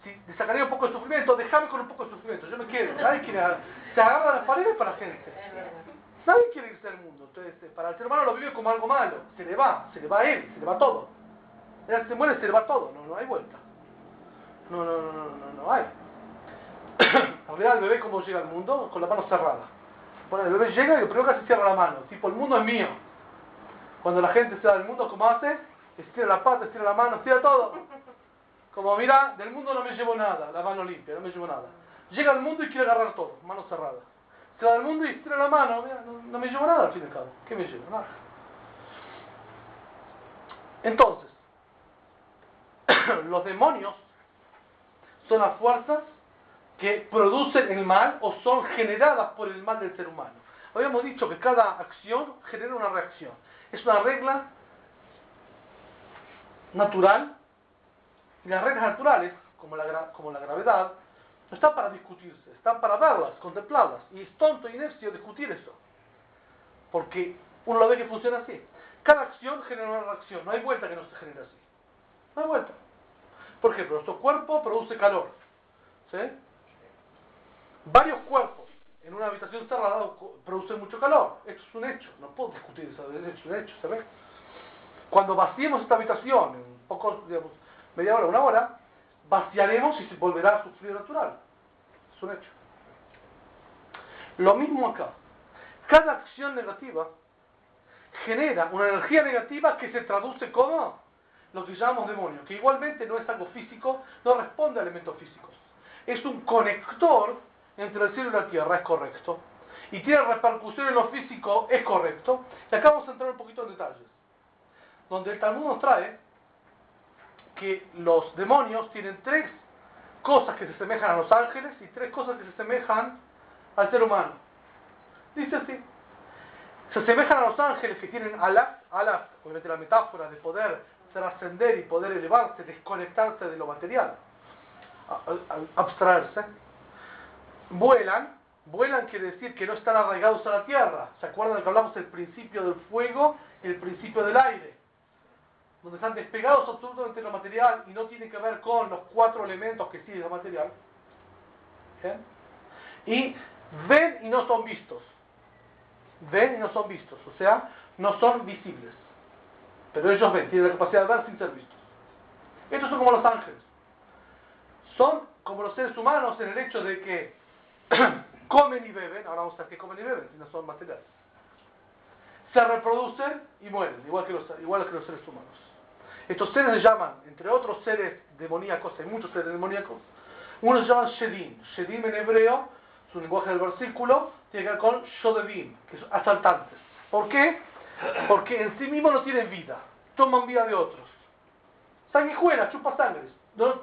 si te sacaría un poco de sufrimiento, déjame con un poco de sufrimiento, yo me quiero. Nadie quiere, se agarra a las paredes para la gente. Nadie quiere irse del mundo. Entonces, para el ser humano lo vive como algo malo. Se le va a él, se le va todo. Él se muere, se le va todo, no hay vuelta. No hay. En realidad el bebé, ¿cómo llega al mundo? Con la mano cerrada. Bueno, el bebé llega y lo primero que hace es cierra la mano. Tipo, el mundo es mío. Cuando la gente se va del mundo, ¿cómo hace? Estira la pata, estira la mano, estira todo. Como, mira, del mundo no me llevo nada, la mano limpia, no me llevo nada. Llega al mundo y quiere agarrar todo, mano cerrada. Se va del mundo y estira la mano, mira, no me llevo nada al fin y al cabo. ¿Qué me llevo? Nada. Entonces, los demonios son las fuerzas que producen el mal o son generadas por el mal del ser humano. Habíamos dicho que cada acción genera una reacción. Es una regla natural, y las reglas naturales, como la gravedad, no están para discutirse, están para verlas, contemplarlas. Y es tonto y necio discutir eso, porque uno lo ve que funciona así. Cada acción genera una reacción, no hay vuelta que no se genere así. No hay vuelta. Por ejemplo, nuestro cuerpo produce calor. ¿Sí? Varios cuerpos en una habitación cerrada producen mucho calor. Esto es un hecho, no puedo discutir eso, es un hecho, ¿sabes? Cuando vaciemos esta habitación, en poco, digamos, media hora, una hora, vaciaremos y se volverá a su frío natural. Es un hecho. Lo mismo acá. Cada acción negativa genera una energía negativa que se traduce como lo que llamamos demonio, que igualmente no es algo físico, no responde a elementos físicos. Es un conector entre el cielo y la tierra, es correcto. Y tiene repercusión en lo físico, es correcto. Y acá vamos a entrar un poquito en detalles. Donde el Talmud nos trae que los demonios tienen 3 cosas que se asemejan a los ángeles y 3 cosas que se asemejan al ser humano. Dice así. Se asemejan a los ángeles que tienen alas, obviamente la metáfora de poder trascender y poder elevarse, desconectarse de lo material, abstraerse. Vuelan quiere decir que no están arraigados a la tierra. ¿Se acuerdan que hablamos del principio del fuego y el principio del aire? Donde están despegados absolutamente de lo material y no tienen que ver con los 4 elementos que sí es lo material. ¿Bien? Y ven y no son vistos. Ven y no son vistos, o sea, no son visibles. Pero ellos ven, tienen la capacidad de ver sin ser vistos. Estos son como los ángeles. Son como los seres humanos en el hecho de que comen y beben, ahora vamos a ver qué comen y beben, si no son materiales. Se reproducen y mueren, igual que los seres humanos. Estos seres se llaman, entre otros seres demoníacos, hay muchos seres demoníacos, unos se llaman Shedim. Shedim en hebreo, su lenguaje del versículo, tiene que ver con Shodedim, que son asaltantes. ¿Por qué? Porque en sí mismos no tienen vida, toman vida de otros. Sanguijuelas, chupa sangres,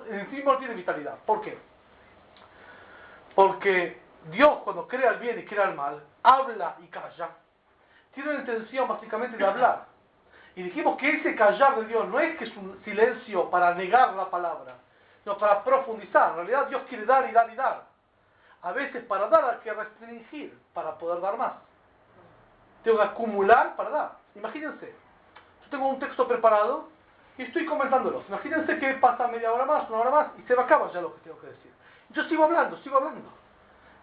en sí mismos no tienen vitalidad. ¿Por qué? Porque Dios, cuando crea el bien y crea el mal, habla y calla. Tiene una intención básicamente de hablar. Y dijimos que ese callar de Dios no es que es un silencio para negar la palabra, sino para profundizar. En realidad Dios quiere dar y dar y dar. A veces para dar hay que restringir para poder dar más. Tengo que acumular para dar. Imagínense, yo tengo un texto preparado y estoy comentándolo. Imagínense que pasa media hora más, una hora más y se me acaba ya lo que tengo que decir. Yo sigo hablando.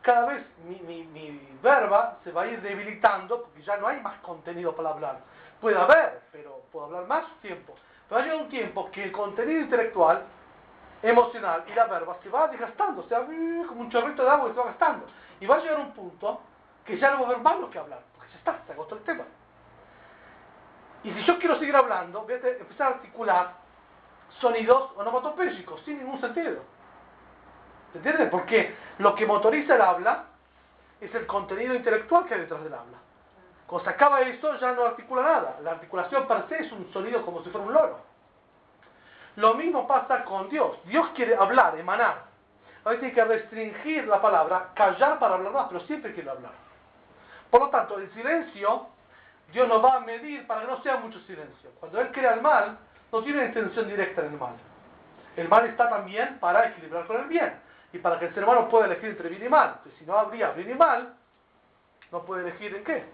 Cada vez mi verba se va a ir debilitando porque ya no hay más contenido para hablar. Puede haber, pero puedo hablar más tiempo. Pero va a llegar un tiempo que el contenido intelectual emocional y la verba se va desgastando, se va como un chorrito de agua que se va gastando. Y va a llegar un punto que ya no va a haber más lo que hablar, porque ya está, se agotó el tema. Y si yo quiero seguir hablando, voy a empezar a articular sonidos onomatopéyicos, sin ningún sentido. ¿Se entiende? Porque lo que motoriza el habla es el contenido intelectual que hay detrás del habla. Cuando se acaba eso, ya no articula nada. La articulación per se es un sonido como si fuera un loro. Lo mismo pasa con Dios. Dios quiere hablar, emanar. A veces hay que restringir la palabra, callar para hablar más, pero siempre quiere hablar. Por lo tanto, el silencio, Dios lo va a medir para que no sea mucho silencio. Cuando Él crea el mal, no tiene intención directa en el mal. El mal está también para equilibrar con el bien. Y para que el ser humano pueda elegir entre bien y mal. Porque si no habría bien y mal, no puede elegir en qué.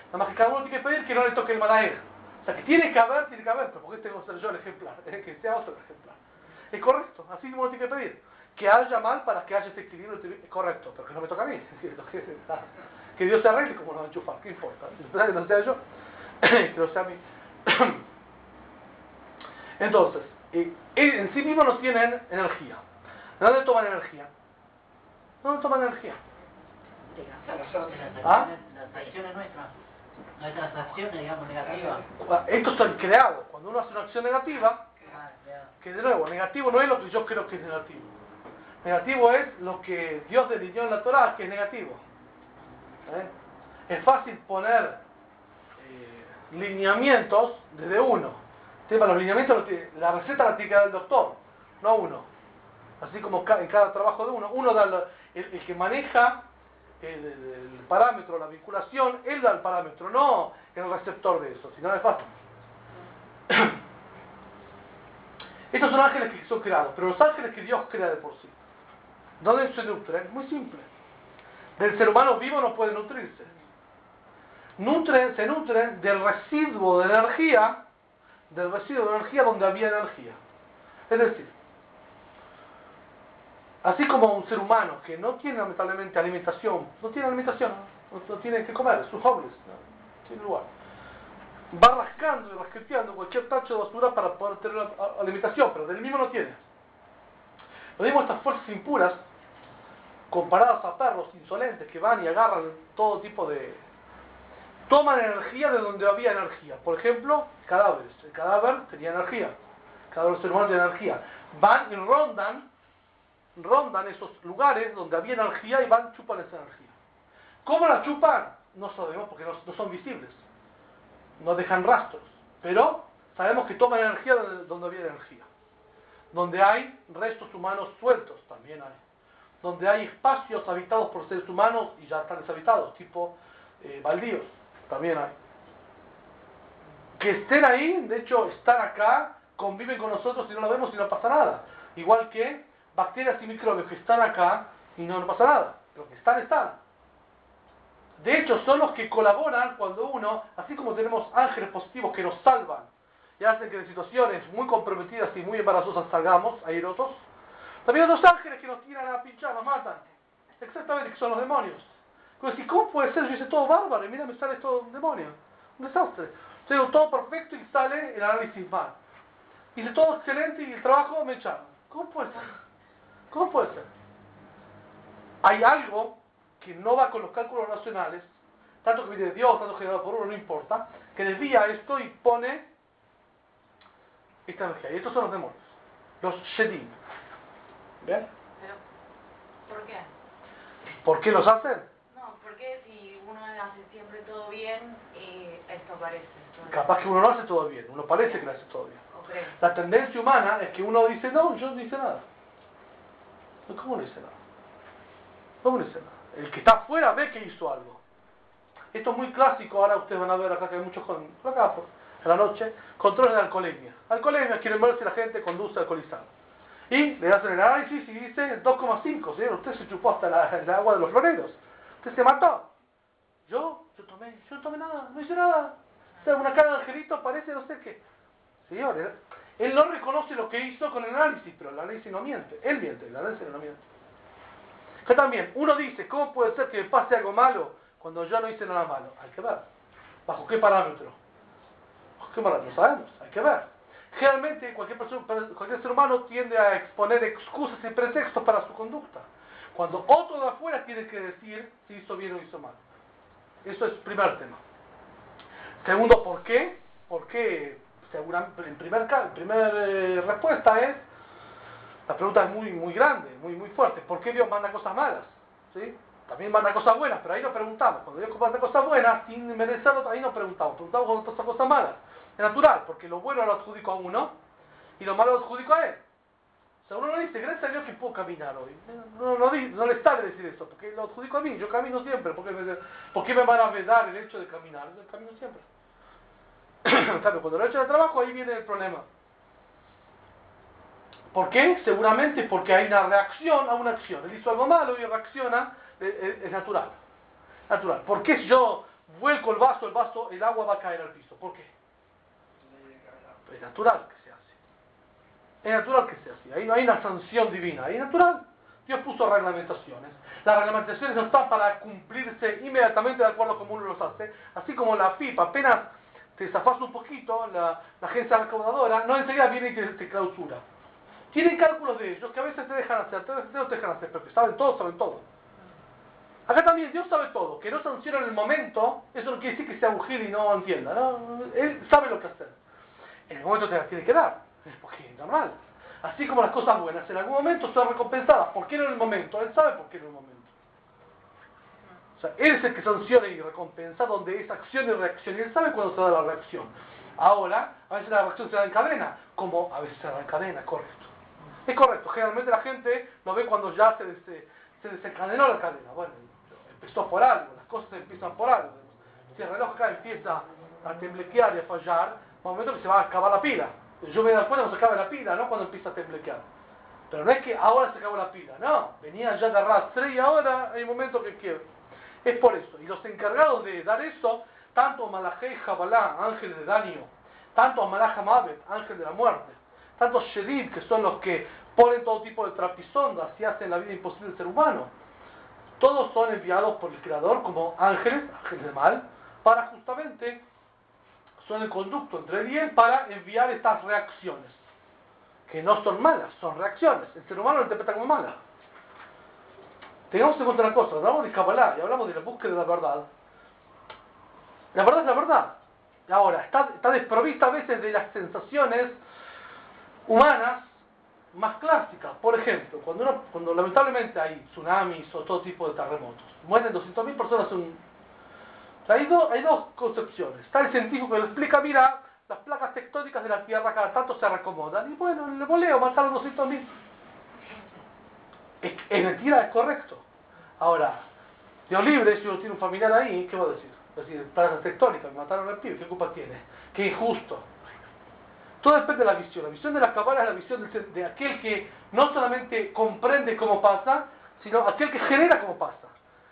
Nada más que cada uno tiene que pedir que no le toque el mal a él. O sea, que tiene que haber, pero ¿por qué tengo que ser yo el ejemplar? Que sea otro el ejemplar. Es correcto, así mismo lo tiene que pedir. Que haya mal para que haya este equilibrio, es correcto, pero que no me toque a mí. Que Dios se arregle como nos va a enchufar, ¿qué importa? Que no sea yo, que no sea a mí. Entonces, en sí mismos no tienen energía. ¿De dónde toman energía? ¿Dónde toman energía? ¿Ah? Las acciones nuestras acciones, digamos, negativas. Estos son creados. Cuando uno hace una acción negativa, que de nuevo, negativo no es lo que yo creo que es negativo. Negativo es lo que Dios delineó en la Torá, que es negativo. Es fácil poner lineamientos desde uno. Los lineamientos, la receta la tiene que dar el doctor, no uno. Así como en cada trabajo de uno da el que maneja el parámetro, la vinculación, él da el parámetro, no el receptor de eso, si no es fácil. Estos son ángeles que son creados, pero los ángeles que Dios crea de por sí. ¿Dónde se nutren? Muy simple. Del ser humano vivo no puede nutrirse. Se nutren del residuo de energía, donde había energía. Es decir, así como un ser humano que no tiene lamentablemente alimentación, no tiene que comer, es un homeless, no tiene lugar. Va rascando y rasqueteando cualquier tacho de basura para poder tener alimentación, pero del mismo no tiene. Lo mismo estas fuerzas impuras, comparadas a perros insolentes que van y agarran todo tipo de... toman energía de donde había energía. Por ejemplo, cadáveres. El cadáver tenía energía. El cadáver del ser humano tenía energía. Van y rondan esos lugares donde había energía y van, chupan esa energía. ¿Cómo la chupan? No sabemos porque no son visibles. No dejan rastros. Pero sabemos que toman energía donde había energía. Donde hay restos humanos sueltos, también hay. Donde hay espacios habitados por seres humanos y ya están deshabitados, tipo baldíos, también hay. Que estén ahí, de hecho, están acá, conviven con nosotros y no lo vemos y no pasa nada. Igual que bacterias y microbios que están acá y no pasa nada. Pero que están. De hecho, son los que colaboran cuando uno, así como tenemos ángeles positivos que nos salvan y hacen que de situaciones muy comprometidas y muy embarazosas salgamos, hay otros. También hay otros ángeles que nos tiran a pinchar, nos matan. Exactamente, que son los demonios. Entonces, ¿cómo puede ser? Yo hice todo bárbaro y mira, me sale todo un demonio. Un desastre. Yo digo todo perfecto y sale el análisis mal. Hice todo excelente y el trabajo me echaron. ¿Cómo puede ser? ¿Cómo puede ser? Hay algo que no va con los cálculos racionales, tanto que viene de Dios, tanto generado por uno, no importa, que desvía esto y pone esta energía. Y estos son los demonios, los Shedim. ¿Ven? Pero, ¿por qué? ¿Por qué los hacen? No, porque si uno hace siempre todo bien, esto aparece. Capaz que uno no hace todo bien, uno parece que lo hace todo bien. La tendencia humana es que uno dice, no, yo no hice nada. ¿Cómo no hice nada? ¿Cómo no hice nada? El que está afuera ve que hizo algo. Esto es muy clásico, ahora ustedes van a ver acá que hay muchos por acá en la noche, controles de alcoholemia. Alcoholemia quieren ver si la gente conduce alcoholizada. Y le hacen el análisis y dice 2,5, señor, usted se chupó hasta el agua de los floreros. Usted se mató. Yo no tomé nada, no hice nada. O sea, una cara de angelito parece no sé qué. Señor, él no reconoce lo que hizo con el análisis, pero el análisis no miente. Él miente, el análisis no miente. Que también, uno dice, ¿cómo puede ser que me pase algo malo cuando yo no hice nada malo? Hay que ver. ¿Bajo qué parámetro? ¿Bajo qué parámetro? No sabemos, hay que ver. Generalmente cualquier ser humano tiende a exponer excusas y pretextos para su conducta, cuando otro de afuera tiene que decir si hizo bien o hizo mal. Eso es el primer tema. Segundo, ¿por qué? Porque en primer respuesta es, la pregunta es muy grande, muy fuerte. ¿Por qué Dios manda cosas malas? ¿Sí? También manda cosas buenas, pero ahí no preguntamos. Cuando Dios manda cosas buenas, sin merecerlo, ahí no preguntamos. Preguntamos cuando son cosas malas. Es natural, porque lo bueno lo adjudico a uno y lo malo lo adjudico a él. O sea, uno no dice, gracias a Dios que puedo caminar hoy. No le sale decir eso, porque lo adjudico a mí. Yo camino siempre. ¿Por qué me van a vedar el hecho de caminar? Yo camino siempre. En cambio, cuando lo he hecho de trabajo, ahí viene el problema. ¿Por qué? Seguramente porque hay una reacción a una acción. Él hizo algo malo y reacciona, es natural. Natural. ¿Por qué si yo vuelco el agua va a caer al piso? ¿Por qué? Es natural que sea así. Es natural que sea así. Ahí no hay una sanción divina. Ahí es natural. Dios puso reglamentaciones. Las reglamentaciones no están para cumplirse inmediatamente de acuerdo a como uno los hace. Así como la FIP, apenas te zafas un poquito, la agencia recaudadora, no enseguida viene y te clausura. Tienen cálculos de ellos que a veces te dejan hacer, a veces no te dejan hacer, porque saben todo. Acá también Dios sabe todo. Que no sanciona en el momento, eso no quiere decir que sea un gil y no entienda, ¿no? Él sabe lo que hacer. En el momento te las tiene que dar, porque es normal. Así como las cosas buenas, en algún momento son recompensadas. ¿Por qué no en el momento? Él sabe por qué no en el momento. O sea, él es el que sanciona y recompensa donde es acción y reacción. Y él sabe cuándo se da la reacción. Ahora, a veces la reacción se da en cadena, como a veces se da en cadena, correcto. Es correcto, generalmente la gente lo ve cuando ya se desencadenó la cadena. Bueno, empezó por algo, las cosas empiezan por algo. Si el reloj acá empieza a temblequear y a fallar, va un momento que se va a acabar la pila. Yo me doy cuenta cuando se acaba la pila, no cuando empieza a temblequear. Pero no es que ahora se acabó la pila, no. Venía ya de arrastre y ahora hay un momento que quiere. Es por eso. Y los encargados de dar eso, tanto a Malajé y Jabalá, ángeles de daño, tanto a Malaj Hamavet, ángel de la muerte, tanto Shedid, que son los que ponen todo tipo de trapisondas y hacen la vida imposible del ser humano, todos son enviados por el Creador como ángeles de mal, para justamente, son el conducto entre él y él para enviar estas reacciones, que no son malas, son reacciones. El ser humano lo interpreta como mala. Tengamos en cuenta una cosa, hablamos de Kabbalah y hablamos de la búsqueda de la verdad. La verdad es la verdad. Ahora, está desprovista a veces de las sensaciones humanas más clásicas. Por ejemplo, cuando lamentablemente hay tsunamis o todo tipo de terremotos, mueren 200.000 personas hay dos concepciones. Está el científico que lo explica, mira, las placas tectónicas de la Tierra cada tanto se reacomodan. Y bueno, en el voleo mataron 200.000. Es mentira, es correcto. Ahora, Dios libre, si uno tiene un familiar ahí, ¿qué va a decir? Va a decir, placas tectónicas, me mataron al pibe, ¿qué culpa tiene? Qué injusto. Todo depende de la visión. La visión de la Kabbalah es la visión de aquel que no solamente comprende cómo pasa, sino aquel que genera cómo pasa.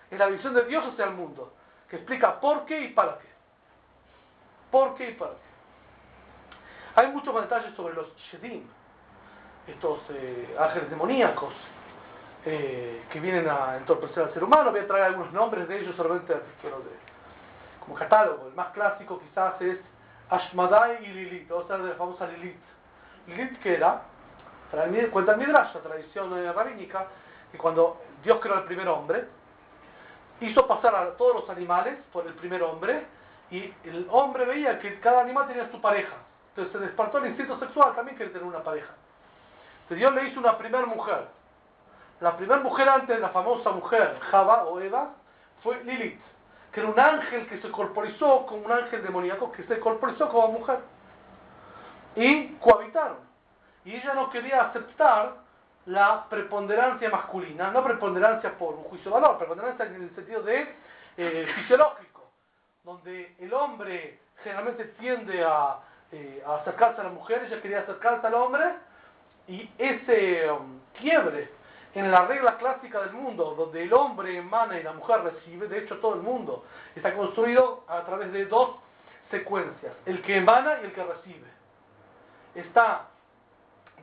Es la visión de Dios hacia el mundo, que explica por qué y para qué. ¿Por qué y para qué? Hay muchos más detalles sobre los Shedim, estos ángeles demoníacos, que vienen a entorpecer al ser humano. Voy a traer algunos nombres de ellos solamente como catálogo. El más clásico quizás es Ashmadai y Lilith, o sea, de la famosa Lilith. Lilith, que era, cuenta el Midrash, la tradición rabínica, que cuando Dios creó al primer hombre, hizo pasar a todos los animales por el primer hombre, y el hombre veía que cada animal tenía su pareja. Entonces se despertó el instinto sexual, también quería tener una pareja. Entonces Dios le hizo una primera mujer. La primera mujer antes de la famosa mujer Java o Eva fue Lilith, que era un ángel que se corporizó como un ángel demoníaco, que se corporizó como mujer. Y cohabitaron. Y ella no quería aceptar la preponderancia masculina, no preponderancia por un juicio de valor, preponderancia en el sentido de fisiológico, donde el hombre generalmente tiende a acercarse a la mujer, ella quería acercarse al hombre, y ese quiebre en la regla clásica del mundo, donde el hombre emana y la mujer recibe, de hecho todo el mundo está construido a través de dos secuencias, el que emana y el que recibe.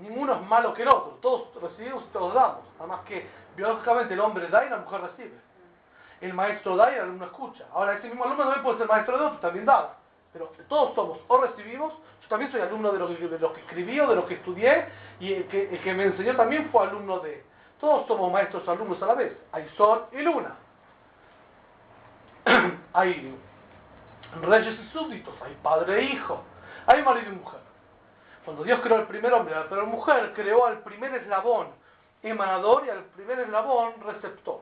Ninguno es malo que el otro, todos recibimos y todos damos, además que biológicamente el hombre da y la mujer recibe. El maestro da y el alumno escucha. Ahora ese mismo alumno también puede ser maestro de otro, también da. Pero todos somos, o recibimos, Yo también soy alumno de los que escribí o de los que estudié, y el que me enseñó también fue alumno de. Todos somos maestros alumnos a la vez. Hay sol y luna. Hay reyes y súbditos, hay padre e hijo, hay marido y mujer. Cuando Dios creó al primer hombre y a la primera mujer, creó al primer eslabón emanador y al primer eslabón receptor.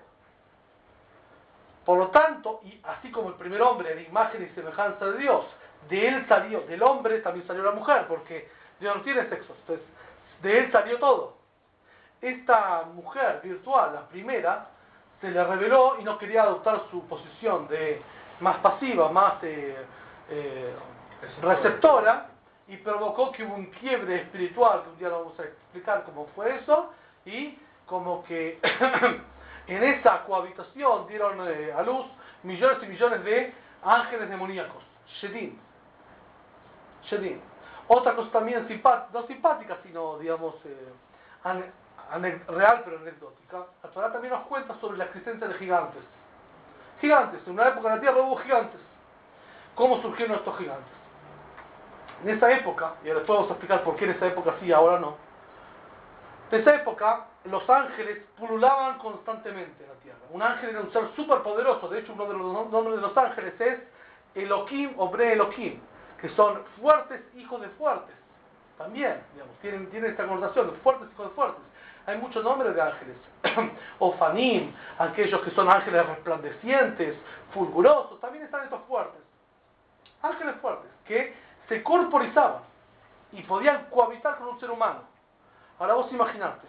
Por lo tanto, y así como el primer hombre era imagen y semejanza de Dios, de él salió, del hombre también salió la mujer, porque Dios no tiene sexo, entonces de él salió todo. Esta mujer virtual, la primera, se le reveló y no quería adoptar su posición de más pasiva, más receptora, y provocó que hubo un quiebre espiritual, que un día lo vamos a explicar cómo fue eso, y como que en esa cohabitación dieron a luz millones y millones de ángeles demoníacos, Shedim. Otra cosa también no simpática, sino, digamos, real pero anecdótica. La Torá también nos cuenta sobre la existencia de gigantes. Gigantes, en una época en la Tierra hubo gigantes. ¿Cómo surgieron estos gigantes? En esa época, y después vamos a explicar por qué en esa época sí, ahora no. En esa época, los ángeles pululaban constantemente en la Tierra. Un ángel era un ser súper poderoso. De hecho, uno de los nombres de los ángeles es Elohim o Bre Elohim, que son fuertes hijos de fuertes. También, digamos, tienen esta connotación de fuertes hijos de fuertes. Hay muchos nombres de ángeles. Ofanim, aquellos que son ángeles resplandecientes, fulgurosos, también están estos fuertes. Ángeles fuertes, que se corporizaban y podían cohabitar con un ser humano. Ahora vos imaginate,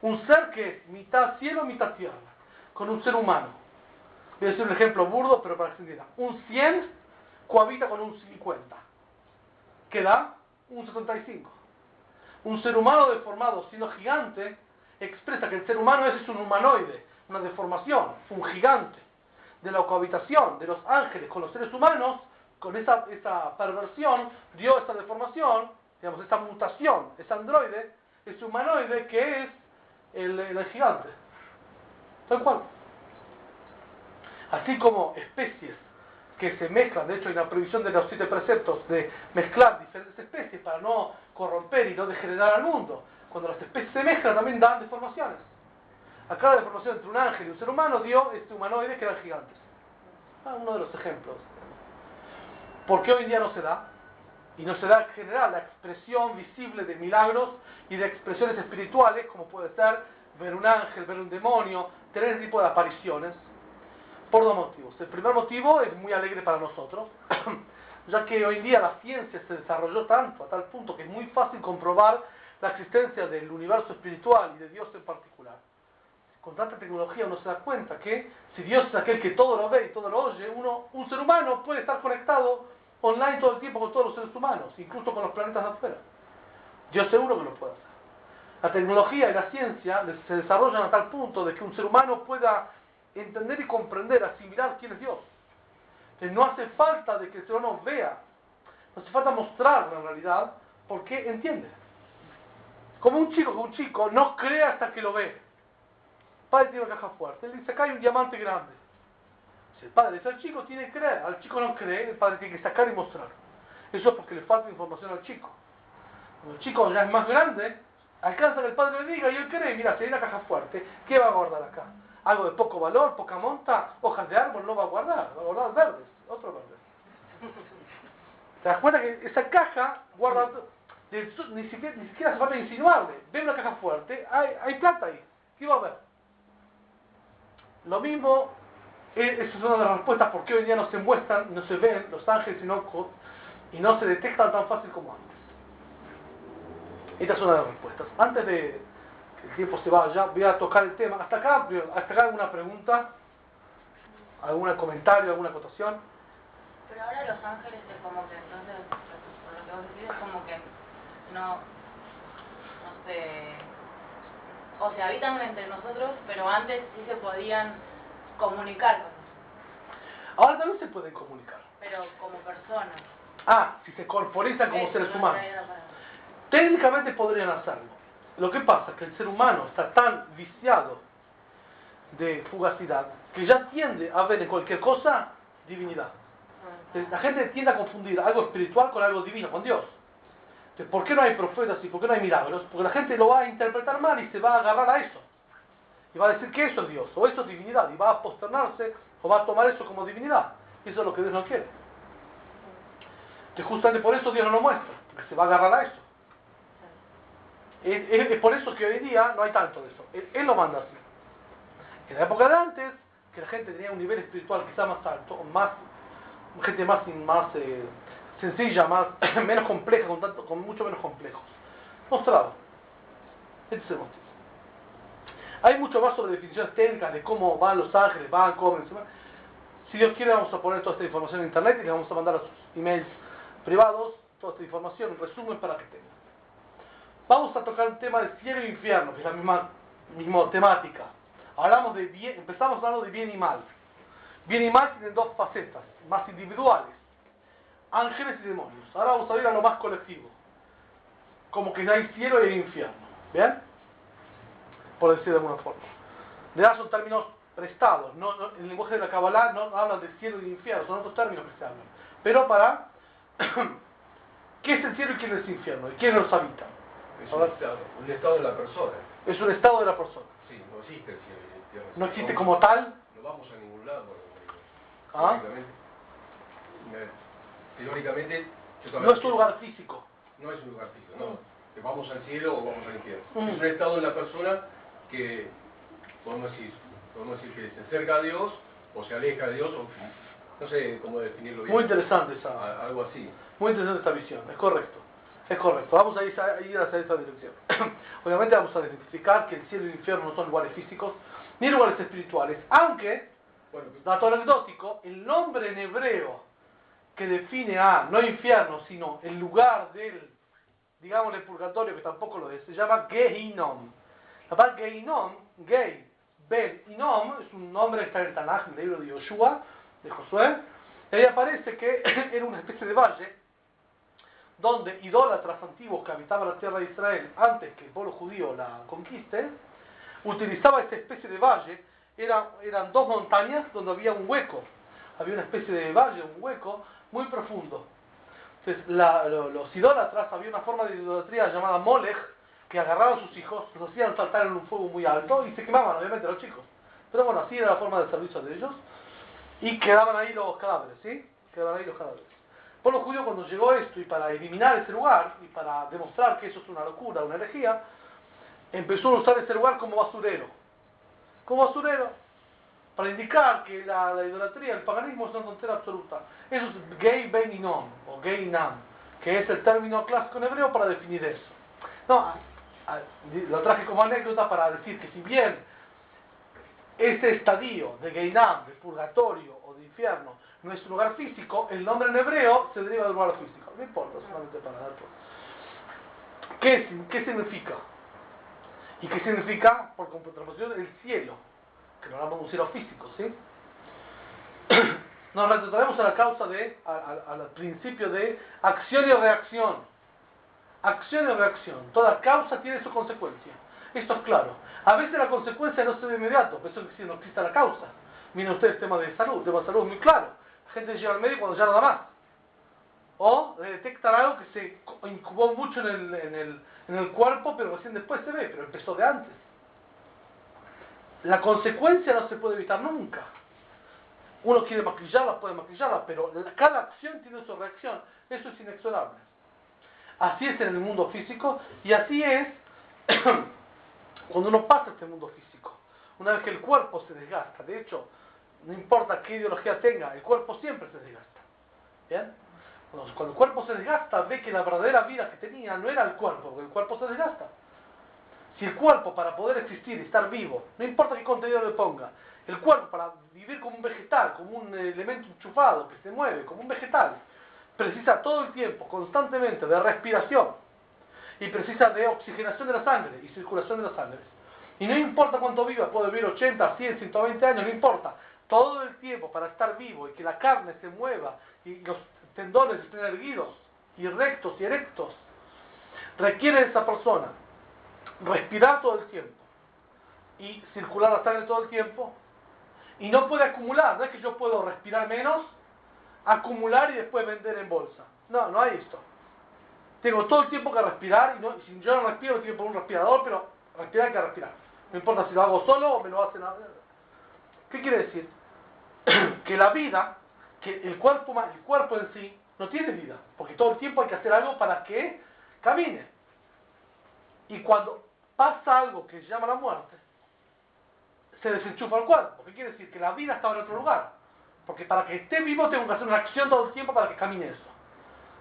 un ser que es mitad cielo, mitad tierra, con un ser humano. Voy a decir un ejemplo burdo, pero para que se entienda. Un 100 cohabita con un 50. ¿Qué da? Un 75. Un ser humano deformado, siendo gigante, expresa que el ser humano es un humanoide, una deformación, un gigante. De la cohabitación de los ángeles con los seres humanos, con esa perversión, dio esta deformación, digamos, esta mutación, ese androide, ese humanoide que es el gigante. Tal cual. Así como especies que se mezclan, de hecho hay una prohibición de los 7 preceptos de mezclar diferentes especies para no corromper y no degenerar al mundo. Cuando las especies se mezclan también dan deformaciones. Acá la deformación entre un ángel y un ser humano dio este humanoide que eran gigantes. Uno de los ejemplos. ¿Por qué hoy en día no se da? Y no se da en general la expresión visible de milagros y de expresiones espirituales, como puede ser ver un ángel, ver un demonio, tener ese tipo de apariciones. Por 2 motivos. El primer motivo es muy alegre para nosotros, ya que hoy en día la ciencia se desarrolló tanto, a tal punto que es muy fácil comprobar la existencia del universo espiritual y de Dios en particular. Con tanta tecnología uno se da cuenta que si Dios es aquel que todo lo ve y todo lo oye, un ser humano puede estar conectado online todo el tiempo con todos los seres humanos, incluso con los planetas de afuera. Dios seguro que lo puede hacer. La tecnología y la ciencia se desarrollan a tal punto de que un ser humano pueda entender y comprender, asimilar quién es Dios. Que no hace falta de que el ser humano vea, no hace falta mostrar la realidad, porque entiende. Como un chico no cree hasta que lo ve. El padre tiene una caja fuerte, él dice, acá hay un diamante grande. Si el padre dice al chico, tiene que creer, al chico no cree, el padre tiene que sacar y mostrar. Eso es porque le falta información al chico. Cuando el chico ya es más grande, alcanza que el padre le diga y él cree, mira, si hay una caja fuerte, ¿qué va a guardar acá? Algo de poco valor, poca monta, hojas de árbol no va a guardar verdes, otro verde. ¿Te das cuenta que esa caja guarda, ni siquiera hace falta insinuarle, ve una caja fuerte, hay plata ahí, ¿qué va a ver? Lo mismo, esa es una de las respuestas por qué hoy en día no se muestran, no se ven los ángeles y no se detectan tan fácil como antes. Esta es una de las respuestas. Antes de que el tiempo se vaya, voy a tocar el tema. Hasta acá alguna pregunta, algún comentario, alguna acotación. Pero ahora los ángeles es como que, entonces, por lo que vos decís, es como que no sé, o sea, habitan entre nosotros, pero antes sí se podían comunicar con nosotros. Ahora también se pueden comunicar. Pero como personas. Si se corporizan como seres no humanos. traía la palabra. Técnicamente podrían hacerlo. Lo que pasa es que el ser humano está tan viciado de fugacidad que ya tiende a ver en cualquier cosa divinidad. La gente tiende a confundir algo espiritual con algo divino, con Dios. Entonces, ¿por qué no hay profetas y por qué no hay milagros? Porque la gente lo va a interpretar mal y se va a agarrar a eso. Y va a decir que eso es Dios, o eso es divinidad, y va a posternarse, o va a tomar eso como divinidad. Y eso es lo que Dios no quiere. Entonces, justamente por eso Dios no lo muestra, porque se va a agarrar a eso. Es por eso que hoy día no hay tanto de eso. Él lo manda así. En la época de antes, que la gente tenía un nivel espiritual quizá más alto, gente más sencilla, menos compleja, con mucho menos complejos. Mostrado. Este es el motivo. Hay mucho más sobre definiciones técnicas de cómo van los ángeles, van, comen, etc. Si Dios quiere, vamos a poner toda esta información en internet y les vamos a mandar a sus emails privados toda esta información, un resumen para que tengan. Vamos a tocar un tema de cielo e infierno, que es la misma temática. Empezamos hablando de bien y mal. Bien y mal tienen dos facetas, más individuales. Ángeles y demonios. Ahora vamos a ir a lo más colectivo. Como que hay cielo y hay infierno. ¿Bien? Por decir de alguna forma. De verdad son términos prestados. En el lenguaje de la Kabbalah no hablan de cielo y infierno, son otros términos que se hablan. Pero para... ¿Qué es el cielo y quién es el infierno? ¿Y quién los habita? Es un estado de la persona. Es un estado de la persona. Sí, no existe el cielo y el infierno. No existe como tal. No vamos a ningún lado. ¿Ah? Teóricamente No es un lugar físico. no es un lugar físico, no. Que vamos al cielo o vamos al infierno. Mm. Es un estado en la persona que podemos decir que se acerca a Dios o se aleja de Dios, o no sé cómo definirlo bien. Muy interesante Algo así. Muy interesante esta visión, es correcto. Es correcto, vamos a ir hacia esta dirección. Obviamente vamos a identificar que el cielo y el infierno no son lugares físicos, ni lugares espirituales, aunque, Bueno, dato anecdótico, el nombre en hebreo que define no infierno, sino el lugar del, digámosle, purgatorio, que tampoco lo es, se llama Gehinom. La palabra Gehinom, Gei, Ben, Inom, es un nombre que está en el Tanaj, en el libro de Yoshua, de Josué, y ahí aparece que era una especie de valle, donde idólatras antiguos que habitaban la tierra de Israel antes que el pueblo judío la conquiste, utilizaba esta especie de valle, eran dos montañas donde había un hueco, había una especie de valle, un hueco muy profundo. Entonces los idólatras, había una forma de idolatría llamada Molech, que agarraban a sus hijos, los hacían saltar en un fuego muy alto y se quemaban obviamente los chicos. Pero bueno, así era la forma de servicio de ellos, y quedaban ahí los cadáveres, ¿sí? Quedaban ahí los cadáveres. El pueblo judío, cuando llegó esto, y para eliminar ese lugar, y para demostrar que eso es una locura, una herejía, empezó a usar ese lugar como basurero. Como basurero, para indicar que la idolatría, el paganismo es una tontería absoluta. Eso es gei ben inom, o gei nam, que es el término clásico en hebreo para definir eso. No, lo traje como anécdota para decir que si bien ese estadio de Geinam, de purgatorio o de infierno, no es un lugar físico, el nombre en hebreo se deriva del lugar físico. No importa, solamente para dar todo. ¿Qué significa? ¿Y qué significa, por contraposición, el cielo? Que no hablamos de un cielo físico, ¿sí? Nos retrotraemos a la causa al principio de acción y reacción. Acción y reacción. Toda causa tiene su consecuencia. Esto es claro. A veces la consecuencia no se ve inmediato, por eso es que no existe la causa. Miren ustedes el tema de salud. El tema de salud es muy claro. La gente llega al médico cuando ya nada más. O detectan algo que se incubó mucho en el cuerpo, pero recién después se ve, pero empezó de antes. La consecuencia no se puede evitar nunca. Uno quiere maquillarla, puede maquillarla, pero cada acción tiene su reacción. Eso es inexorable. Así es en el mundo físico, y así es cuando uno pasa a este mundo físico. Una vez que el cuerpo se desgasta, de hecho, no importa qué ideología tenga, el cuerpo siempre se desgasta. ¿Bien? Cuando el cuerpo se desgasta, ve que la verdadera vida que tenía no era el cuerpo, porque el cuerpo se desgasta. Si el cuerpo, para poder existir y estar vivo, no importa qué contenido le ponga, el cuerpo para vivir como un vegetal, como un elemento enchufado que se mueve, como un vegetal, precisa todo el tiempo, constantemente, de respiración, y precisa de oxigenación de la sangre y circulación de la sangre. Y no importa cuánto viva, puede vivir 80, 100, 120 años, no importa. Todo el tiempo para estar vivo y que la carne se mueva y los tendones estén erguidos y rectos y erectos, requiere de esa persona respirar todo el tiempo y circular la sangre todo el tiempo, y no puede acumular. No es que yo puedo respirar menos, acumular y después vender en bolsa. No hay esto. Tengo todo el tiempo que respirar, y si yo no respiro, tengo que poner un respirador, pero respirar hay que respirar. No importa si lo hago solo o me lo hacen. ¿Qué quiere decir? Que la vida, que el cuerpo en sí, no tiene vida, porque todo el tiempo hay que hacer algo para que camine. Y cuando pasa algo que se llama la muerte, se desenchufa el cuerpo. ¿Qué quiere decir? Que la vida estaba en otro lugar. Porque para que esté vivo tengo que hacer una acción todo el tiempo para que camine eso.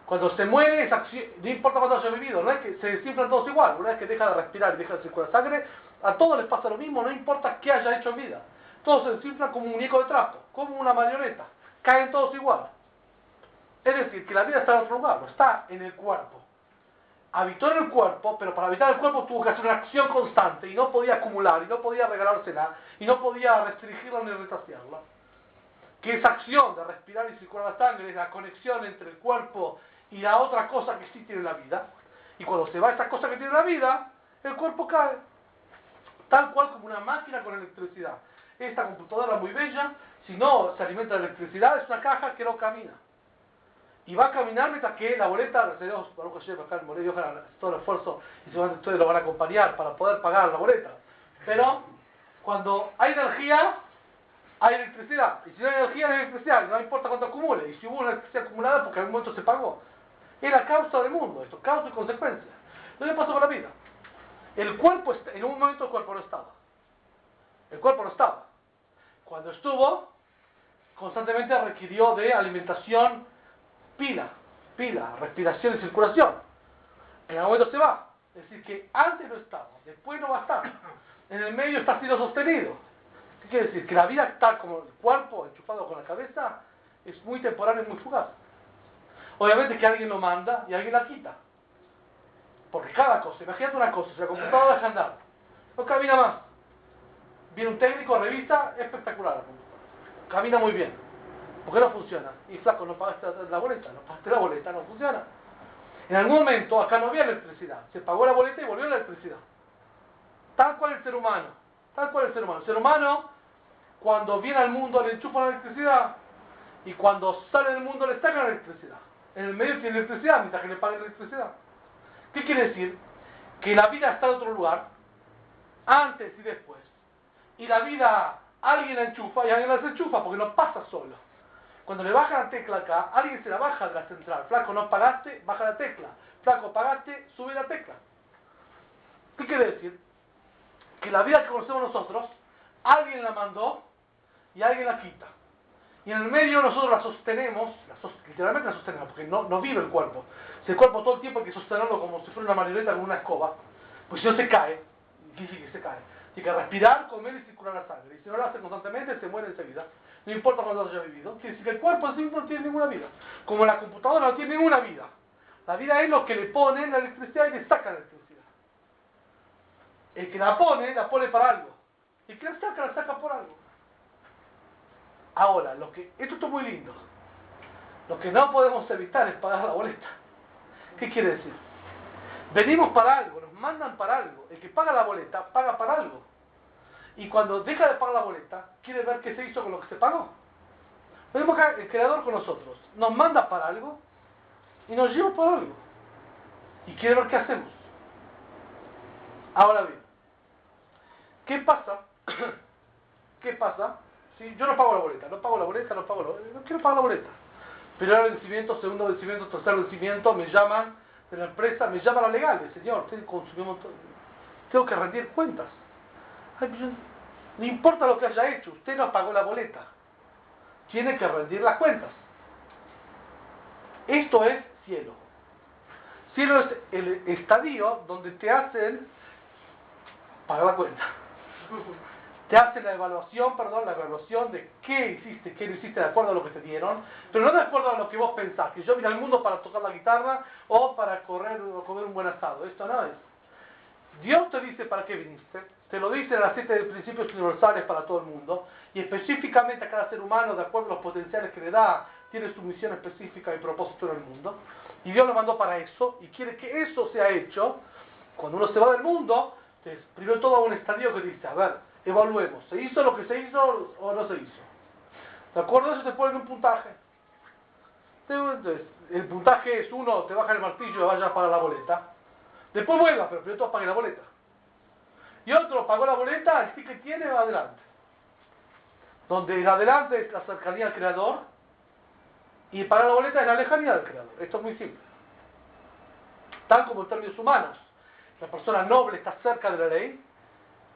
Cuando se muere, esa acción, no importa cuánto haya vivido, no es que se desinflan todos igual. Una vez que deja de respirar y deja de circular sangre, a todos les pasa lo mismo, no importa qué haya hecho en vida. Todos se desinflan como un muñeco de trapo, como una marioneta. Caen todos igual. Es decir, que la vida está en otro lugar, no está en el cuerpo. Habitó en el cuerpo, pero para habitar el cuerpo tuvo que hacer una acción constante y no podía acumular, y no podía regalársela, y no podía restringirla ni retasearla. Que esa acción de respirar y circular la sangre es la conexión entre el cuerpo y la otra cosa que sí tiene la vida. Y cuando se va esa cosa que tiene la vida, el cuerpo cae. Tal cual como una máquina con electricidad. Esta computadora muy bella, si no se alimenta de electricidad, es una caja que no camina. Y va a caminar mientras que la boleta, gracias a Dios, para que lleve acá el Morello, ojalá todo el esfuerzo, y seguramente ustedes lo van a acompañar para poder pagar la boleta. Pero, cuando hay energía, hay electricidad. Y si no hay energía, no hay electricidad. No importa cuánto acumule. Y si hubo una electricidad acumulada, porque en algún momento se pagó. Es la causa del mundo, esto, causa y consecuencia. Lo que pasó con la vida. El cuerpo, en un momento el cuerpo no estaba. El cuerpo no estaba. Cuando estuvo, constantemente requirió de alimentación, pila, respiración y circulación. En algún momento se va. Es decir, que antes no estaba, después no va a estar. En el medio está siendo sostenido. ¿Qué quiere decir? Que la vida está como el cuerpo enchufado con la cabeza, es muy temporal y muy fugaz. Obviamente que alguien lo manda y alguien la quita. Porque cada cosa, imagínate una cosa, si la computadora deja andar, no camina más. Viene un técnico, revisa, espectacular la computadora. Camina muy bien. ¿Por qué no funciona? Y flaco, no pagaste la boleta, no funciona. En algún momento acá no había electricidad, se pagó la boleta y volvió la electricidad. Tal cual el ser humano, El ser humano, cuando viene al mundo le enchufan la electricidad, y cuando sale del mundo le sacan la electricidad. En el medio tiene electricidad, mientras que le paguen la electricidad. ¿Qué quiere decir? Que la vida está en otro lugar, antes y después. Y la vida, alguien la enchufa y alguien la desenchufa, porque no pasa solo. Cuando le baja la tecla acá, alguien se la baja de la central. Flaco, no pagaste, baja la tecla. Flaco, pagaste, sube la tecla. ¿Qué quiere decir? Que la vida que conocemos nosotros, alguien la mandó y alguien la quita. Y en el medio nosotros la sostenemos, literalmente la sostenemos, porque no vive el cuerpo. Si el cuerpo todo el tiempo hay que sostenerlo como si fuera una marioneta con una escoba, pues si no se cae, ¿qué dice que se cae? Tiene que respirar, comer y circular la sangre. Y si no lo hace constantemente, se muere enseguida. No importa cuánto haya vivido. Quiere decir que el cuerpo en sí no tiene ninguna vida. Como la computadora no tiene ninguna vida. La vida es lo que le ponen la electricidad y le sacan la electricidad. El que la pone para algo. El que la saca por algo. Ahora, esto es muy lindo. Lo que no podemos evitar es pagar la boleta. ¿Qué quiere decir? Venimos para algo, nos mandan para algo. El que paga la boleta, paga para algo. Y cuando deja de pagar la boleta, quiere ver qué se hizo con lo que se pagó. Venimos acá, el creador con nosotros. Nos manda para algo y nos lleva para algo. Y quiere ver qué hacemos. Ahora bien, ¿qué pasa? ¿Qué pasa? Si yo no pago la boleta, no quiero pagar la boleta. Primer vencimiento, segundo vencimiento, tercer vencimiento, me llaman de la empresa, me llaman a legal, señor, usted consumió un montón, tengo que rendir cuentas. Ay, pues, no importa lo que haya hecho, usted no pagó la boleta, tiene que rendir las cuentas. Esto es cielo. Cielo es el estadio donde te hacen pagar la cuenta. Te hacen la evaluación de qué hiciste, qué no hiciste de acuerdo a lo que te dieron, pero no de acuerdo a lo que vos pensás, que yo vine al mundo para tocar la guitarra o para correr o comer un buen asado. Esto no es. Dios te dice para qué viniste, te lo dice en las 7 principios universales para todo el mundo, y específicamente a cada ser humano, de acuerdo a los potenciales que le da, tiene su misión específica y propósito en el mundo, y Dios lo mandó para eso, y quiere que eso sea hecho. Cuando uno se va del mundo, primero todo un estadio que dice, a ver, evaluemos, ¿se hizo lo que se hizo o no se hizo? De acuerdo a eso te ponen un puntaje. Entonces, el puntaje es 1, te baja el martillo y vaya a pagar la boleta. Después vuelva, pero primero pague la boleta. Y otro pagó la boleta, el ticket tiene, va adelante. Donde el adelante es la cercanía al creador y pagar la boleta es la lejanía del creador. Esto es muy simple. Tal como en términos humanos. La persona noble está cerca de la ley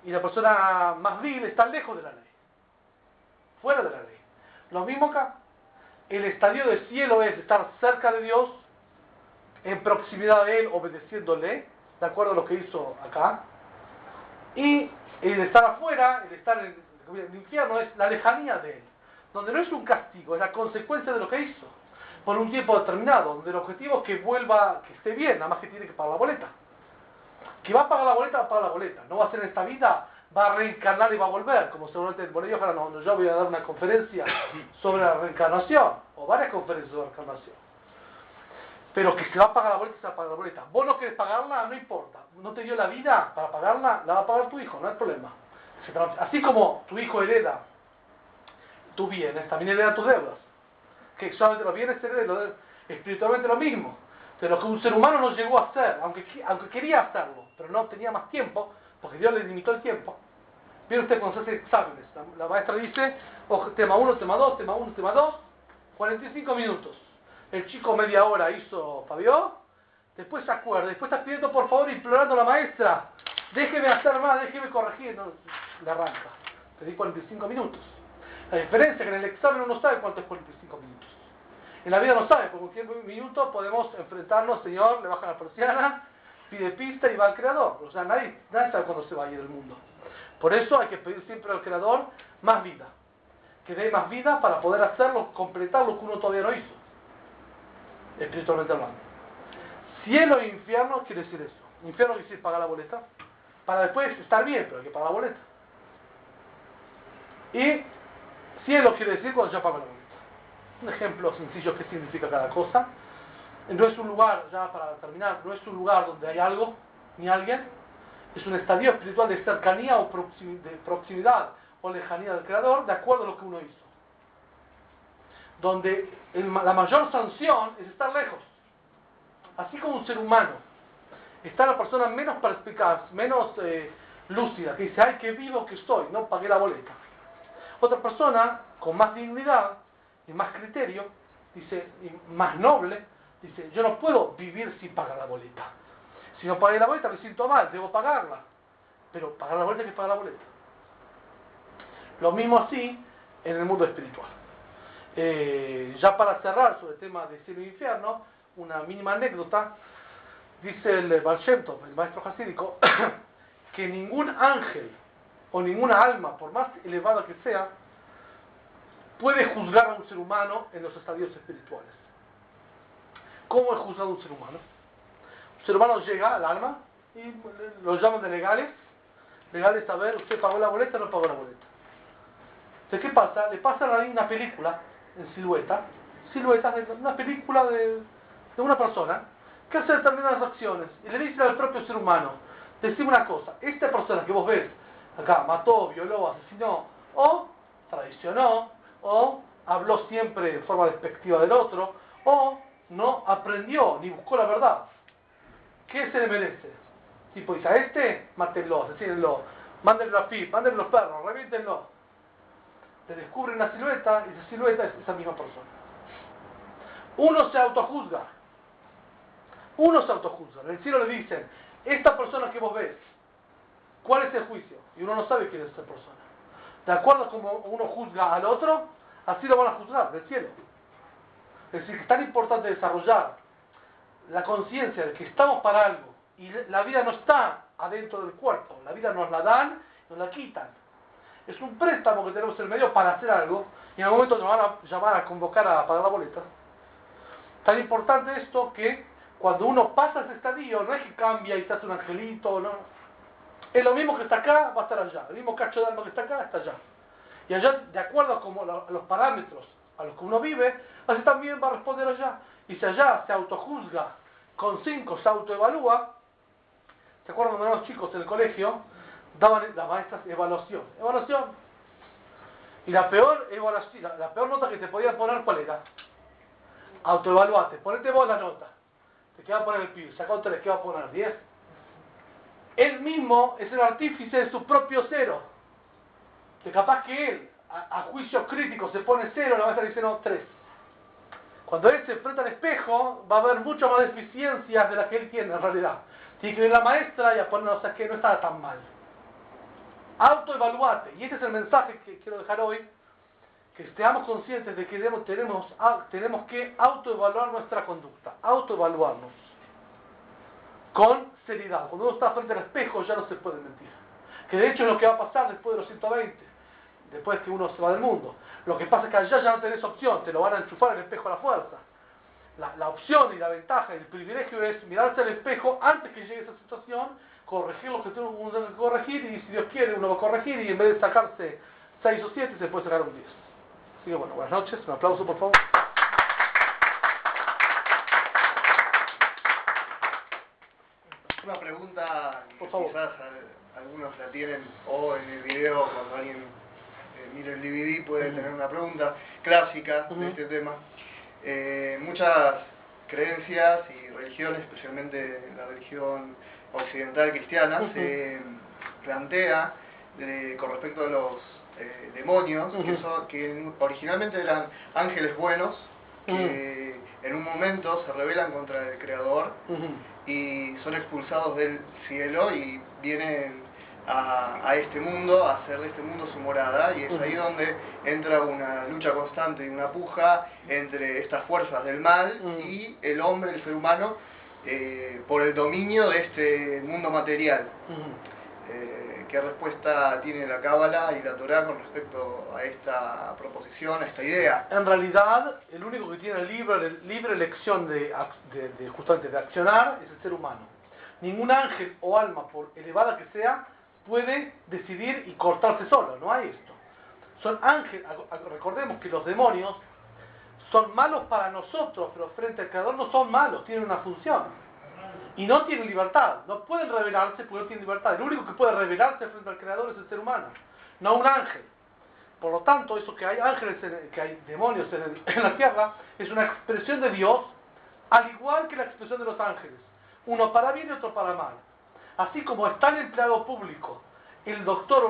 y la persona más vil está lejos de la ley. Fuera de la ley. Lo mismo acá. El estadio del cielo es estar cerca de Dios, en proximidad de Él, obedeciéndole, de acuerdo a lo que hizo acá. Y el estar afuera, el estar en el infierno, es la lejanía de Él, donde no es un castigo, es la consecuencia de lo que hizo, por un tiempo determinado, donde el objetivo es que vuelva, que esté bien, nada más que tiene que pagar la boleta. Que va a pagar la boleta, va a pagar la boleta. No va a ser en esta vida, va a reencarnar y va a volver, como seguramente en Bolivia, cuando yo voy a dar una conferencia sobre la reencarnación, o varias conferencias sobre la reencarnación. Pero que se va a pagar la boleta, se va a pagar la boleta. Vos no querés pagarla, no importa. No te dio la vida para pagarla, la va a pagar tu hijo, no hay problema. Así como tu hijo hereda tus bienes, también hereda tus deudas. Que solamente los bienes heredan, espiritualmente lo mismo. De lo que un ser humano no llegó a hacer, aunque quería hacerlo, pero no tenía más tiempo, porque Dios le limitó el tiempo. Viene usted cuando se hace exámenes, la maestra dice, tema 1, tema 2, tema 1, tema 2, 45 minutos. El chico media hora hizo Fabio, después se acuerda, después está pidiendo por favor, implorando a la maestra, déjeme hacer más, déjeme corregir, no, le arranca. Pedí 45 minutos. La diferencia es que en el examen uno sabe cuánto es 45 minutos. En la vida no sabe, porque en 100 minutos podemos enfrentarnos, Señor, le baja la persiana, pide pista y va al Creador. O sea, nadie sabe cuándo se va a ir del mundo. Por eso hay que pedir siempre al Creador más vida. Que dé más vida para poder hacerlo, completar lo que uno todavía no hizo. Espiritualmente hablando. Cielo e infierno quiere decir eso. Infierno quiere decir pagar la boleta. Para después estar bien, pero hay que pagar la boleta. Y cielo quiere decir cuando ya paga la boleta. Un ejemplo sencillo que significa cada cosa. No es un lugar, ya para terminar, no es un lugar donde hay algo, ni alguien. Es un estadio espiritual de cercanía o de proximidad o lejanía del Creador, de acuerdo a lo que uno hizo. Donde la mayor sanción es estar lejos. Así como un ser humano. Está la persona menos perspicaz, menos lúcida, que dice, ay, qué vivo que estoy, no pagué la boleta. Otra persona, con más dignidad y más criterio, dice, y más noble, dice, yo no puedo vivir sin pagar la boleta. Si no pagué la boleta me siento mal, debo pagarla. Pero pagar la boleta hay que pagar la boleta. Lo mismo así en el mundo espiritual. Ya para cerrar sobre el tema de cielo e infierno, una mínima anécdota, dice el Baal Shem Tov, el maestro jasídico, que ningún ángel o ninguna alma, por más elevada que sea, puede juzgar a un ser humano en los estadios espirituales. ¿Cómo es juzgado un ser humano? Un ser humano llega al alma y lo llaman de legales. Legales, a ver, ¿usted pagó la boleta o no pagó la boleta? Entonces, ¿qué pasa? Le pasa a una película en silueta de una película de una persona que hace determinadas acciones y le dice al propio ser humano, decime una cosa, esta persona que vos ves acá mató, violó, asesinó o traicionó o habló siempre en forma despectiva del otro o no aprendió ni buscó la verdad, ¿qué se le merece? Tipo dice, a este mátenlo, asesínenlo, mándenlo a FIP, mándenlo a los perros, reviéntenlo. Te descubren una silueta y esa silueta es esa misma persona. Uno se autojuzga. En el cielo le dicen, esta persona que vos ves, ¿cuál es el juicio? Y uno no sabe quién es esa persona. De acuerdo a cómo uno juzga al otro, así lo van a juzgar del cielo. Es decir, que es tan importante desarrollar la conciencia de que estamos para algo y la vida no está adentro del cuerpo, la vida nos la dan, nos la quitan. Es un préstamo que tenemos en el medio para hacer algo y en algún momento nos van a llamar a convocar a pagar la boleta. Tan importante esto que cuando uno pasa ese estadio no es que cambia y se hace un angelito, no. Es lo mismo que está acá, va a estar allá. El mismo cacho de alma que está acá, está allá. Y allá, de acuerdo a los parámetros a los que uno vive, así también va a responder allá. Y si allá se autojuzga, con 5 se autoevalúa. ¿Se acuerdan cuando éramos chicos en el colegio? Daban las maestras evaluación. Y la peor evaluación, la peor nota que te podían poner, ¿cuál era? Autoevaluate, ponete vos la nota. ¿De qué va a poner el pibe? Sacó 3, ¿qué va a poner? 10. Él mismo es el artífice de su propio cero. Que capaz que él, a juicio crítico, se pone 0, la maestra dice no, 3. Cuando él se enfrenta al espejo, va a haber mucho más deficiencias de las que él tiene en realidad. Tiene que ver la maestra y a poner, o sea, que no está tan mal. Autoevaluate. Y este es el mensaje que quiero dejar hoy. Que estemos conscientes de que tenemos que autoevaluar nuestra conducta. Autoevaluarnos. Con seriedad. Cuando uno está frente al espejo ya no se puede mentir. Que de hecho es lo que va a pasar después de los 120. Después que uno se va del mundo. Lo que pasa es que allá ya no tenés opción, te lo van a enchufar el espejo a la fuerza. La opción y la ventaja y el privilegio es mirarse al espejo antes que llegue esa situación, corregir lo que uno tiene que corregir y si Dios quiere uno va a corregir y en vez de sacarse 6 o 7 se puede sacar un 10. Así que bueno, buenas noches, un aplauso por favor. Una pregunta que Por favor. quizás algunos la tienen o en el video cuando alguien mire el DVD puede tener una pregunta clásica de este tema. Muchas creencias y religiones, especialmente la religión occidental cristiana, se plantea con respecto a los demonios, que originalmente eran ángeles buenos, que en un momento se rebelan contra el Creador y son expulsados del cielo y vienen a este mundo, a hacer de este mundo su morada, y es ahí donde entra una lucha constante y una puja entre estas fuerzas del mal y el hombre, el ser humano, por el dominio de este mundo material. ¿Qué respuesta tiene la Cábala y la Torá con respecto a esta proposición, a esta idea? En realidad, el único que tiene libre elección justamente de accionar es el ser humano. Ningún ángel o alma, por elevada que sea, puede decidir y cortarse solo, no hay esto. Son ángeles, recordemos que los demonios son malos para nosotros, pero frente al Creador no son malos, tienen una función. Y no tienen libertad, no pueden rebelarse porque no tienen libertad. El único que puede rebelarse frente al Creador es el ser humano, no un ángel. Por lo tanto, eso que hay ángeles, que hay demonios en la tierra, es una expresión de Dios, al igual que la expresión de los ángeles. Uno para bien y otro para mal. Así como está el empleado público, el doctor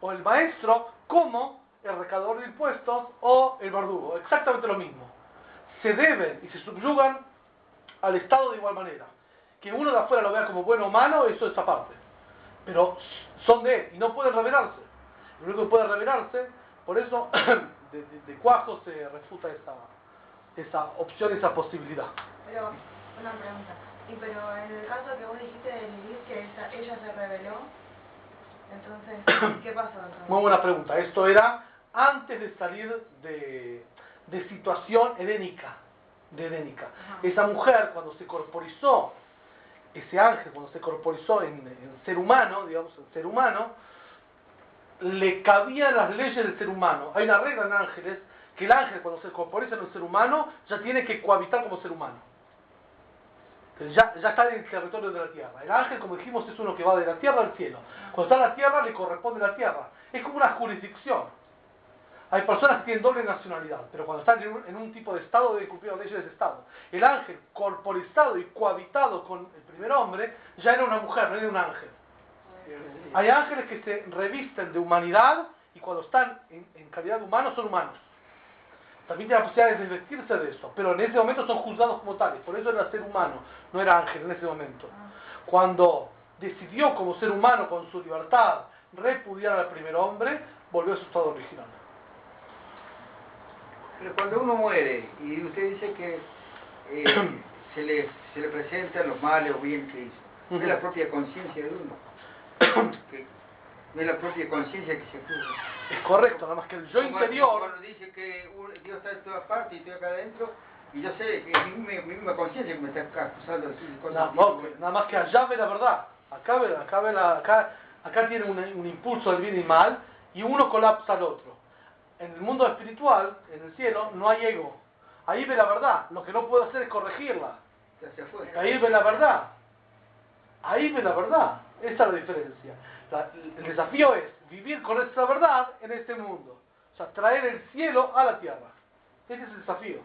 o el maestro, como el recaudador de impuestos o el verdugo. Exactamente lo mismo. Se deben y se subyugan al Estado de igual manera. Que uno de afuera lo vea como bueno o malo, eso es aparte. Pero son de él y no pueden rebelarse. Lo único que puede rebelarse, por eso de cuajo se refuta esa opción, esa posibilidad. Pero, una pregunta. Pero en el caso que vos dijiste de Lilith, que ella se rebeló, entonces, ¿qué pasó entonces? Muy buena pregunta. Esto era antes de salir de situación edénica. Esa mujer, cuando se corporizó, ese ángel, cuando se corporizó en ser humano, digamos, en ser humano, le cabían las leyes del ser humano. Hay una regla en ángeles, que el ángel, cuando se corporiza en un ser humano, ya tiene que cohabitar como ser humano. Ya está en el territorio de la tierra. El ángel, como dijimos, es uno que va de la tierra al cielo. Cuando está en la tierra, le corresponde la tierra. Es como una jurisdicción. Hay personas que tienen doble nacionalidad, pero cuando están en un tipo de estado, deben cumplir las leyes de ese estado. El ángel, corporizado y cohabitado con el primer hombre, ya era una mujer, no era un ángel. Hay ángeles que se revisten de humanidad y cuando están en calidad de humanos, son humanos. También tiene la posibilidad de desvestirse de eso, pero en ese momento son juzgados como tales. Por eso era ser humano, no era ángel en ese momento. Cuando decidió como ser humano con su libertad repudiar al primer hombre, volvió a su estado original. Pero cuando uno muere y usted dice que se le presentan los males o bien que hizo, es la propia conciencia de uno. No es la propia conciencia que se juzga. Es correcto, nada más que el yo interior... Cuando dice que Dios está en todas partes y estoy acá adentro, y yo sé que es mi misma conciencia que me está acusando de cosas. Nada más que allá ve la verdad. Acá tiene un impulso del bien y mal, y uno colapsa al otro. En el mundo espiritual, en el cielo, no hay ego. Ahí ve la verdad. Lo que no puede hacer es corregirla. Ahí ve la verdad. Ahí ve la verdad. Esa es la diferencia. El desafío es vivir con esta verdad en este mundo. O sea, traer el cielo a la tierra. Ese es el desafío.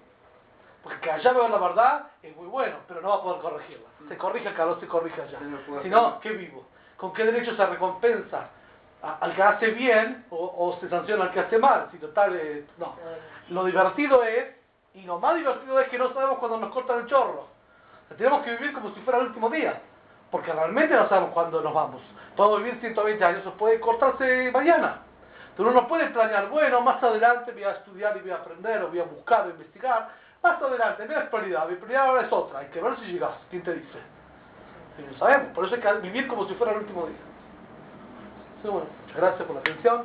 Porque que allá veo la verdad es muy bueno, pero no va a poder corregirla. Se corrige acá, no se corrige allá. Si no, ¿qué vivo? ¿Con qué derecho se recompensa al que hace bien o se sanciona al que hace mal? Si total, no. Lo divertido es, y lo más divertido es que no sabemos cuándo nos cortan el chorro. O sea, tenemos que vivir como si fuera el último día, porque realmente no sabemos cuándo nos vamos. Podemos vivir 120 años, o puede cortarse mañana. Uno no puede planear, bueno, más adelante voy a estudiar y voy a aprender, o voy a buscar o investigar. Más adelante, no es prioridad, mi prioridad ahora es otra, hay que ver si llegas, ¿quién te dice? Y no sabemos, por eso hay que vivir como si fuera el último día. Sí, bueno, muchas gracias por la atención.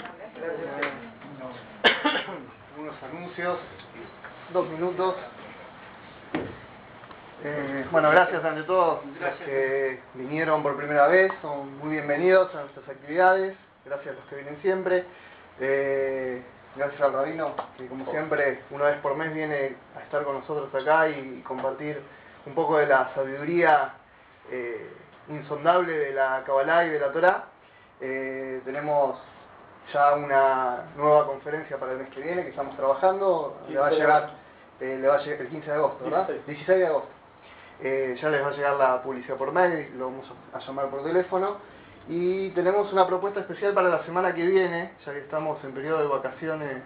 Unos anuncios, 2 minutos. Bueno, gracias ante todo los que vinieron por primera vez, son muy bienvenidos a nuestras actividades, gracias a los que vienen siempre. Gracias al rabino, que como siempre, una vez por mes viene a estar con nosotros acá y compartir un poco de la sabiduría insondable de la Kabbalah y de la Torá. Tenemos ya una nueva conferencia para el mes que viene, que estamos trabajando, le va a llegar el 15 de agosto, ¿verdad? 16 de agosto. Ya les va a llegar la publicidad por mail, lo vamos a llamar por teléfono. Y tenemos una propuesta especial para la semana que viene, ya que estamos en periodo de vacaciones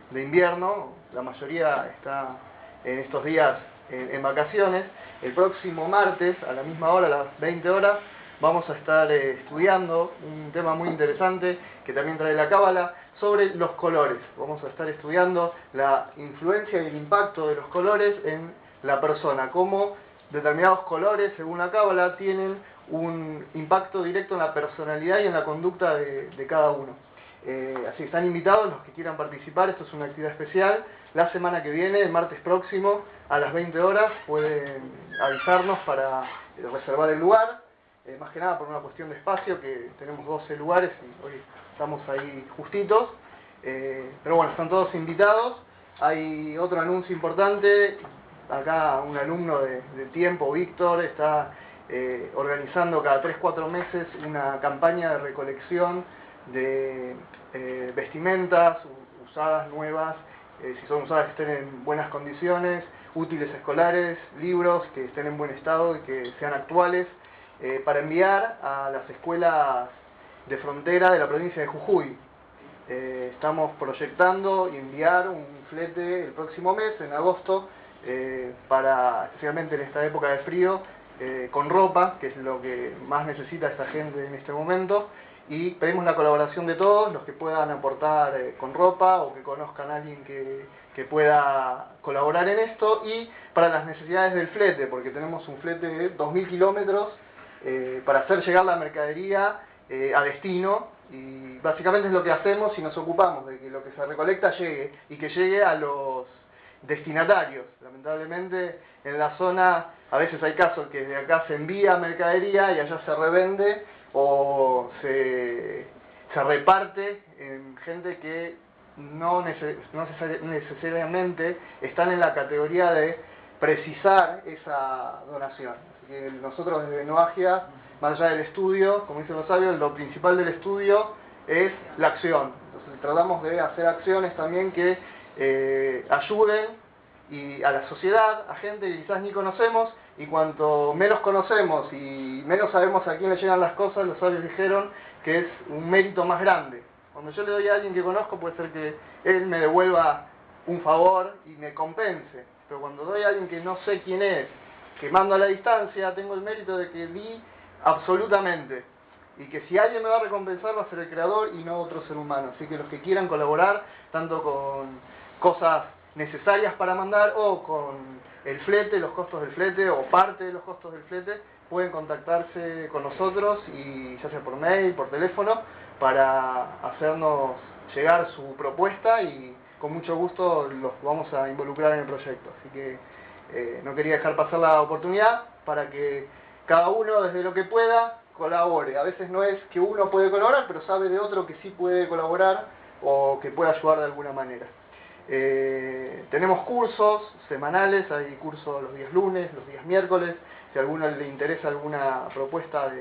de invierno, la mayoría está en estos días en vacaciones. El próximo martes, a la misma hora, a las 20 horas, vamos a estar estudiando un tema muy interesante que también trae la Cábala, sobre los colores. Vamos a estar estudiando la influencia y el impacto de los colores en la persona, cómo determinados colores, según la Cábala, tienen un impacto directo en la personalidad y en la conducta de cada uno. Así que están invitados los que quieran participar, esto es una actividad especial. La semana que viene, el martes próximo, a las 20 horas, pueden avisarnos para reservar el lugar, más que nada por una cuestión de espacio, que tenemos 12 lugares y hoy estamos ahí justitos. Pero bueno, están todos invitados. Hay otro anuncio importante, acá un alumno de Tiempo, Víctor, está organizando cada 3-4 meses una campaña de recolección de vestimentas usadas, nuevas, si son usadas que estén en buenas condiciones, útiles escolares, libros que estén en buen estado y que sean actuales, para enviar a las escuelas de frontera de la provincia de Jujuy. Estamos proyectando enviar un flete el próximo mes, en agosto, para, especialmente en esta época de frío, con ropa, que es lo que más necesita esta gente en este momento, y pedimos la colaboración de todos los que puedan aportar con ropa o que conozcan a alguien que pueda colaborar en esto, y para las necesidades del flete, porque tenemos un flete de 2.000 kilómetros para hacer llegar la mercadería a destino, y básicamente es lo que hacemos y nos ocupamos de que lo que se recolecta llegue, y que llegue a los destinatarios. Lamentablemente en la zona a veces hay casos que de acá se envía mercadería y allá se revende o se reparte en gente que no necesariamente están en la categoría de precisar esa donación. Así que nosotros desde Noagia, más allá del estudio, como dicen los sabios, lo principal del estudio es la acción. Entonces tratamos de hacer acciones también que ayuden y a la sociedad, a gente que quizás ni conocemos, y cuanto menos conocemos y menos sabemos a quién le llegan las cosas, los sabios dijeron que es un mérito más grande. Cuando yo le doy a alguien que conozco, puede ser que él me devuelva un favor y me compense, pero cuando doy a alguien que no sé quién es, que mando a la distancia, tengo el mérito de que di absolutamente, y que si alguien me va a recompensar va a ser el creador y no otro ser humano. Así que los que quieran colaborar, tanto con cosas necesarias para mandar o con el flete, los costos del flete o parte de los costos del flete, pueden contactarse con nosotros, y ya sea por mail, por teléfono, para hacernos llegar su propuesta, y con mucho gusto los vamos a involucrar en el proyecto. Así que no quería dejar pasar la oportunidad para que cada uno desde lo que pueda colabore. A veces no es que uno puede colaborar, pero sabe de otro que sí puede colaborar o que puede ayudar de alguna manera. Tenemos cursos semanales, hay cursos los días lunes, los días miércoles. Si a alguno le interesa alguna propuesta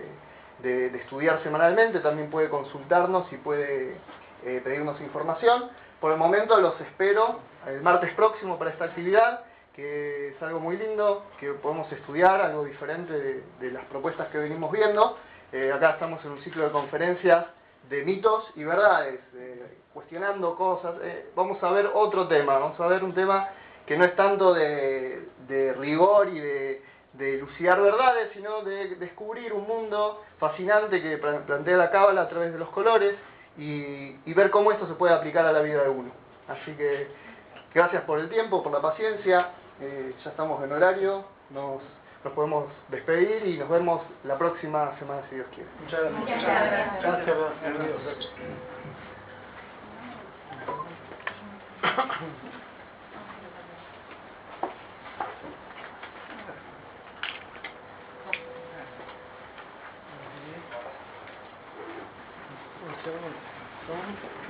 de estudiar semanalmente, también puede consultarnos y puede pedirnos información. Por el momento los espero el martes próximo para esta actividad, que es algo muy lindo, que podemos estudiar, algo diferente de las propuestas que venimos viendo. Acá estamos en un ciclo de conferencias de mitos y verdades, cuestionando cosas. Vamos a ver otro tema, vamos a ver un tema que no es tanto de rigor y de elucidar verdades, sino de descubrir un mundo fascinante que plantea la Cábala a través de los colores y ver cómo esto se puede aplicar a la vida de uno. Así que gracias por el tiempo, por la paciencia, ya estamos en horario, nos podemos despedir y nos vemos la próxima semana si Dios quiere. Muchas gracias. Muchas gracias. Gracias. Gracias.